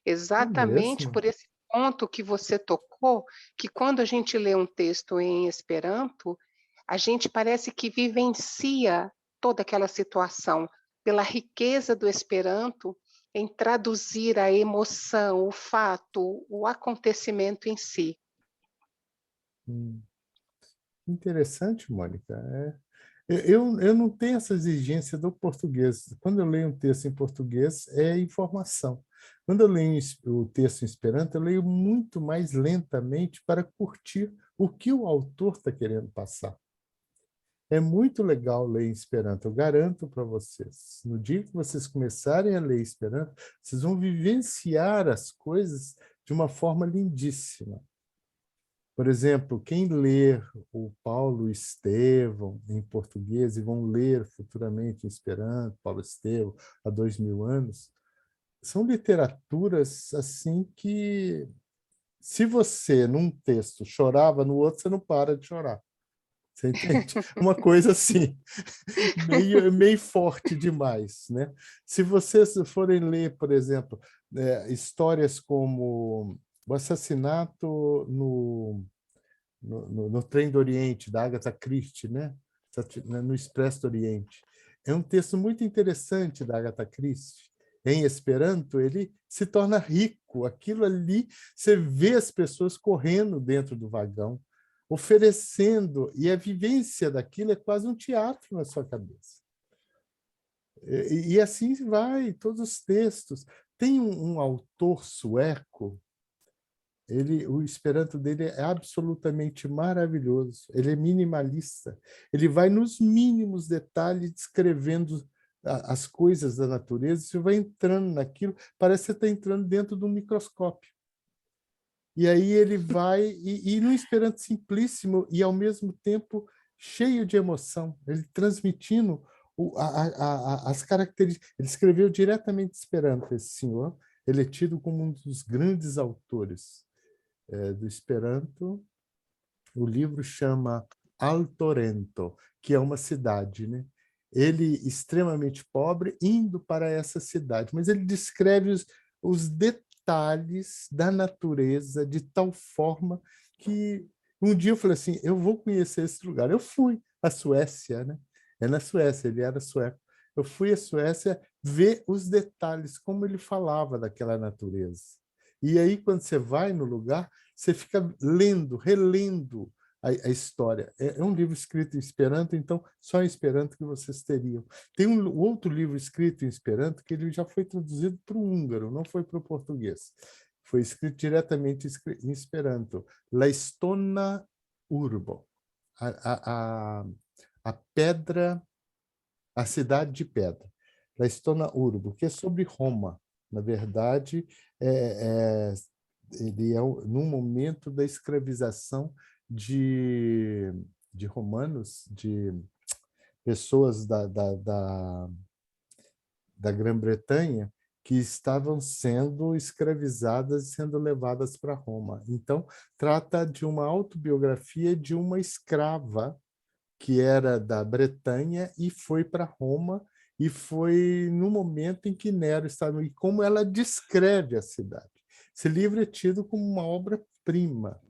S6: Exatamente
S1: mesmo?
S6: por esse ponto que você tocou, que quando a gente lê um texto em Esperanto, a gente parece que vivencia toda aquela situação, pela riqueza do Esperanto em traduzir a emoção, o fato, o acontecimento em si.
S1: Hum. Interessante, Mônica. Eu não tenho essa exigência do português. Quando eu leio um texto em português, é informação. Quando eu leio o texto em Esperanto, eu leio muito mais lentamente para curtir o que o autor está querendo passar. É muito legal ler em Esperanto, eu garanto para vocês. No dia que vocês começarem a ler Esperanto, vocês vão vivenciar as coisas de uma forma lindíssima. Por exemplo, quem ler o Paulo Estevão em português e vão ler futuramente em Esperanto, Paulo Estevão, há 2000 anos, são literaturas assim que, se você, num texto, chorava, no outro você não para de chorar. Você entende? Uma coisa assim, meio forte demais, né? Se vocês forem ler, por exemplo, histórias como o assassinato no Trem do Oriente, da Agatha Christie, né? No Expresso do Oriente. É um texto muito interessante da Agatha Christie. Em Esperanto, ele se torna rico. Aquilo ali, você vê as pessoas correndo dentro do vagão, oferecendo, e a vivência daquilo é quase um teatro na sua cabeça. E assim vai, todos os textos. Tem um autor sueco, o Esperanto dele é absolutamente maravilhoso. Ele é minimalista. Ele vai nos mínimos detalhes descrevendo as coisas da natureza. Você vai entrando naquilo, parece que você está entrando dentro de um microscópio. E aí ele vai, e num Esperanto simplíssimo e, ao mesmo tempo, cheio de emoção. Ele transmitindo as características. Ele escreveu diretamente Esperanto, esse senhor. Ele é tido como um dos grandes autores do Esperanto. O livro chama Altorento, que é uma cidade, né? Ele, extremamente pobre, indo para essa cidade, mas ele descreve os detalhes da natureza de tal forma que um dia eu falei assim, eu vou conhecer esse lugar. Eu fui à Suécia, né? É na Suécia, ele era sueco. Eu fui à Suécia ver os detalhes, como ele falava daquela natureza. E aí, quando você vai no lugar, você fica lendo, relendo a história. É um livro escrito em Esperanto, então só em Esperanto que vocês teriam. Tem um outro livro escrito em Esperanto que ele já foi traduzido para o húngaro, não foi para o português. Foi escrito diretamente em Esperanto. La Stona Urbo. A pedra, a cidade de pedra. La Stona Urbo, que é sobre Roma. Na verdade, ele é num momento da escravização de romanos, de pessoas da Grã-Bretanha que estavam sendo escravizadas e sendo levadas para Roma. Então, trata de uma autobiografia de uma escrava que era da Bretanha e foi para Roma, e foi no momento em que Nero estava, e como ela descreve a cidade. Esse livro é tido como uma obra-prima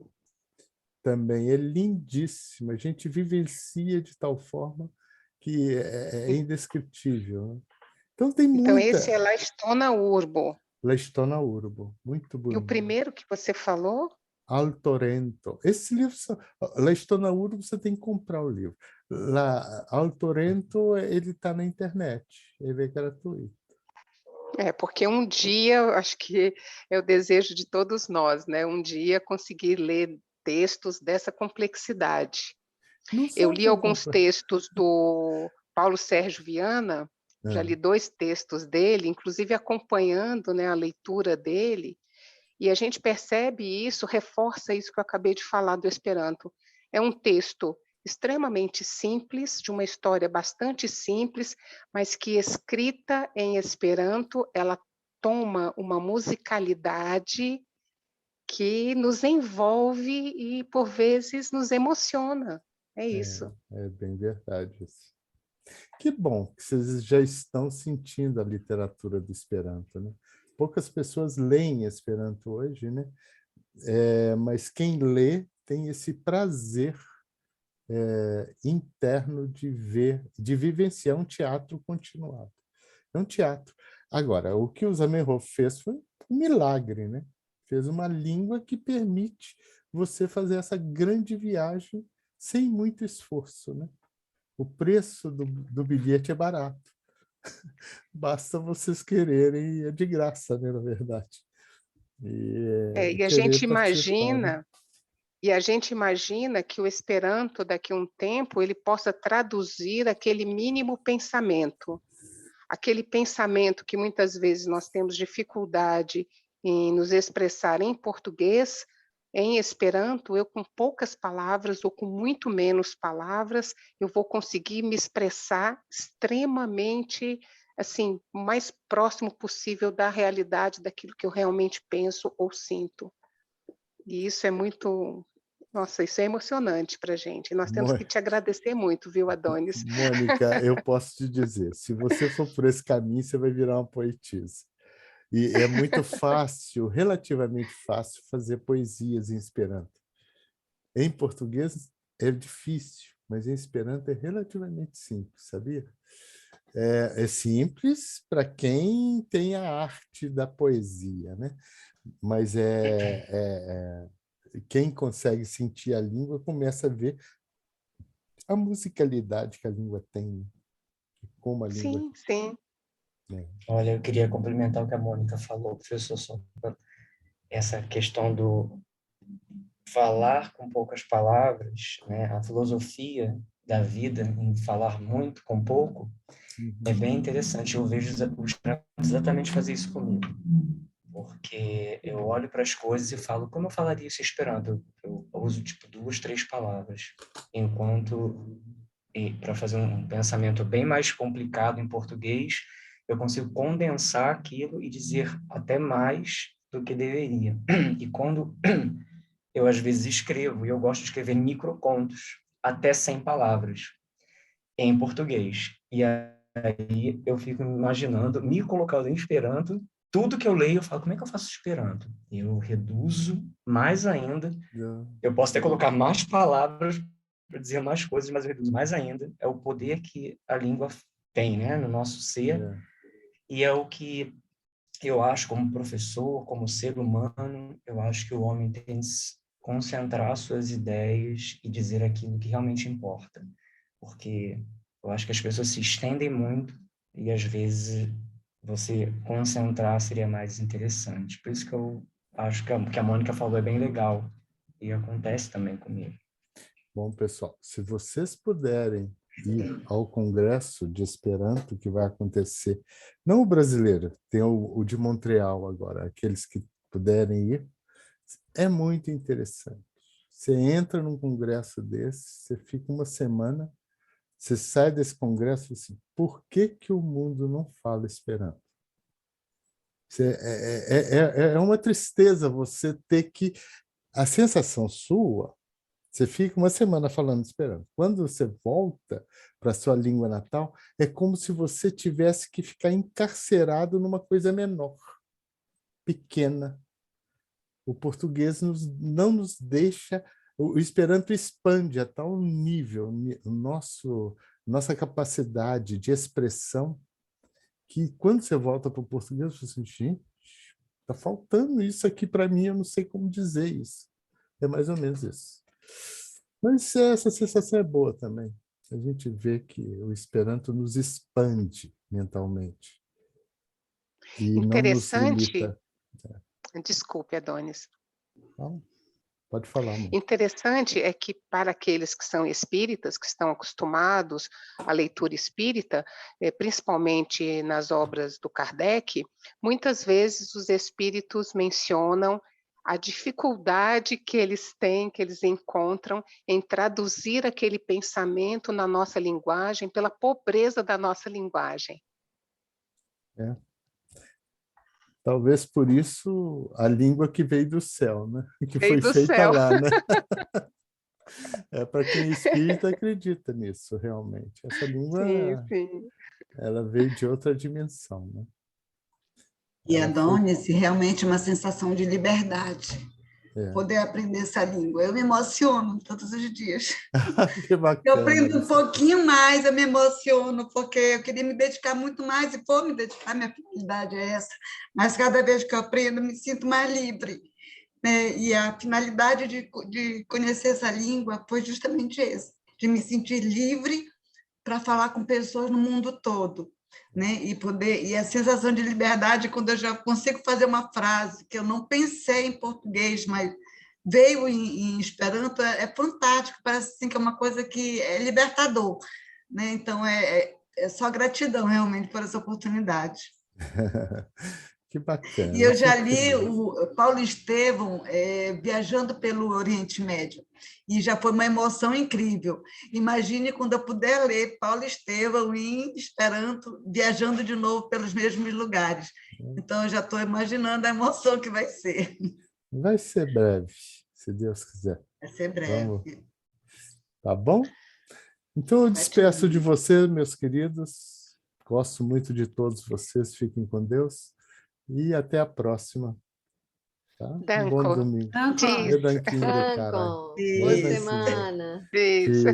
S1: também, é lindíssimo, a gente vivencia de tal forma que é indescritível, né? Então tem
S6: Então, esse
S1: muita...
S6: é La Stona Urbo.
S1: La Stona Urbo, muito
S6: E o
S1: bonito.
S6: primeiro que você falou?
S1: Altorento. Esse livro, La Stona Urbo, você tem que comprar o livro. Altorento, ele está na internet, ele é gratuito.
S6: Porque um dia, eu acho que é o desejo de todos nós, né? Um dia conseguir ler textos dessa complexidade.
S1: Não
S6: Eu
S1: são
S6: li
S1: tão
S6: alguns
S1: complexos.
S6: textos do Paulo Sérgio Viana, já li 2 textos dele, inclusive acompanhando, né, a leitura dele, e a gente percebe isso, reforça isso que eu acabei de falar do Esperanto. É um texto extremamente simples, de uma história bastante simples, mas que escrita em Esperanto, ela toma uma musicalidade que nos envolve e, por vezes, nos emociona. É isso.
S1: É bem verdade isso. Que bom que vocês já estão sentindo a literatura do Esperanto, né? Poucas pessoas leem Esperanto hoje, né? Mas quem lê tem esse prazer interno de ver, de vivenciar um teatro continuado. É um teatro. Agora, o que o Zamenhof fez foi um milagre, né? Fez uma língua que permite você fazer essa grande viagem sem muito esforço, né? O preço do bilhete é barato. Basta vocês quererem, é de graça, né, na verdade. E
S6: E a
S1: querer
S6: gente
S1: participar, né?
S6: imagina, e a gente imagina que o Esperanto, daqui a um tempo, ele possa traduzir aquele mínimo pensamento, aquele pensamento que muitas vezes nós temos dificuldade em nos expressar em português, em Esperanto, eu com poucas palavras ou com muito menos palavras, eu vou conseguir me expressar extremamente, assim, o mais próximo possível da realidade daquilo que eu realmente penso ou sinto. E isso é muito, nossa, isso é emocionante para a gente. Nós temos que te agradecer muito, viu, Adonis?
S1: Mônica, eu posso te dizer, se você for por esse caminho, você vai virar uma poetisa. E é muito fácil, relativamente fácil, fazer poesias em Esperanto. Em português é difícil, mas em Esperanto é relativamente simples, sabia? É simples para quem tem a arte da poesia, né? Mas quem consegue sentir a língua começa a ver a musicalidade que a língua tem, como a língua...
S6: Sim, sim.
S5: Olha, eu queria complementar o que a Mônica falou, professor, sobre essa questão do falar com poucas palavras, né? A filosofia da vida em falar muito com pouco é bem interessante. Eu vejo os Esperanto exatamente fazer isso comigo, porque eu olho para as coisas e falo, como eu falaria isso em Esperanto? Eu uso tipo 2, 3 palavras, enquanto para fazer um pensamento bem mais complicado em português, eu consigo condensar aquilo e dizer até mais do que deveria. E quando eu às vezes escrevo, e eu gosto de escrever microcontos, até 100 palavras, em português. E aí eu fico imaginando, me colocando em Esperanto, tudo que eu leio, eu falo, como é que eu faço Esperanto? Eu reduzo mais ainda, eu posso até colocar mais palavras para dizer mais coisas, mas eu reduzo mais ainda. É o poder que a língua tem, né, no nosso ser, e é o que eu acho, como professor, como ser humano, eu acho que o homem tem que concentrar suas ideias e dizer aquilo que realmente importa. Porque eu acho que as pessoas se estendem muito e, às vezes, você concentrar seria mais interessante. Por isso que eu acho que a Mônica falou é bem legal. E acontece também comigo.
S1: Bom, pessoal, se vocês puderem ir ao Congresso de Esperanto, que vai acontecer, não o brasileiro, tem o de Montreal agora, aqueles que puderem ir, é muito interessante. Você entra num congresso desse, você fica uma semana, você sai desse congresso assim, por que que o mundo não fala Esperanto? É uma tristeza você ter que... A sensação sua, você fica uma semana falando Esperanto. Quando você volta para a sua língua natal, é como se você tivesse que ficar encarcerado numa coisa menor, pequena. O português não nos deixa... O Esperanto expande a tal nível nossa capacidade de expressão que, quando você volta para o português, você diz, gente, está faltando isso aqui para mim, eu não sei como dizer isso. É mais ou menos isso. Mas essa sensação é boa também. A gente vê que o Esperanto nos expande mentalmente e não nos
S6: Interessante,
S1: limita.
S6: desculpe, Adonis.
S1: Não, pode falar, amor.
S6: Interessante é que para aqueles que são espíritas, que estão acostumados à leitura espírita, principalmente nas obras do Kardec, muitas vezes os espíritos mencionam a dificuldade que eles têm, que eles encontram em traduzir aquele pensamento na nossa linguagem, pela pobreza da nossa linguagem.
S1: É. Talvez por isso a língua que veio do céu, né? Que
S6: Veio
S1: foi
S6: do
S1: feita
S6: céu.
S1: lá, né? para quem é espírita acredita nisso, realmente. Essa língua,
S6: sim.
S1: ela veio de outra dimensão, né?
S8: E
S1: Ela foi-
S8: Adonis, realmente uma sensação de liberdade,
S1: É.
S8: poder aprender essa língua. Eu me emociono todos os dias.
S1: Que
S8: Eu
S1: bacana.
S8: aprendo um
S1: isso.
S8: pouquinho mais, eu me emociono, porque eu queria me dedicar muito mais, e vou me dedicar, minha finalidade é essa. Mas cada vez que eu aprendo, eu me sinto mais livre, né? E a finalidade de conhecer essa língua foi justamente essa, de me sentir livre para falar com pessoas no mundo todo, né? E a sensação de liberdade quando eu já consigo fazer uma frase que eu não pensei em português, mas veio em Esperanto, é fantástico, parece assim que é uma coisa que é libertador, né? Então é só gratidão realmente por essa oportunidade.
S1: Que bacana.
S8: E eu já
S1: fico
S8: li
S1: feliz.
S8: o Paulo Estevão viajando pelo Oriente Médio, e já foi uma emoção incrível. Imagine quando eu puder ler Paulo Estevão em Esperanto, viajando de novo pelos mesmos lugares. Então, eu já estou imaginando a emoção que vai ser.
S1: Vai ser breve, se Deus quiser.
S8: Vai ser breve.
S1: Vamos. Tá bom? Então, eu despeço de vocês, meus queridos. Gosto muito de todos vocês. Fiquem com Deus. E até a próxima. Tá? Um bom
S6: Danko.
S1: domingo.
S8: Danko.
S6: Diz.
S1: Danquinho, cara.
S3: Dankon, boa semana.
S6: Diz.
S1: Isso.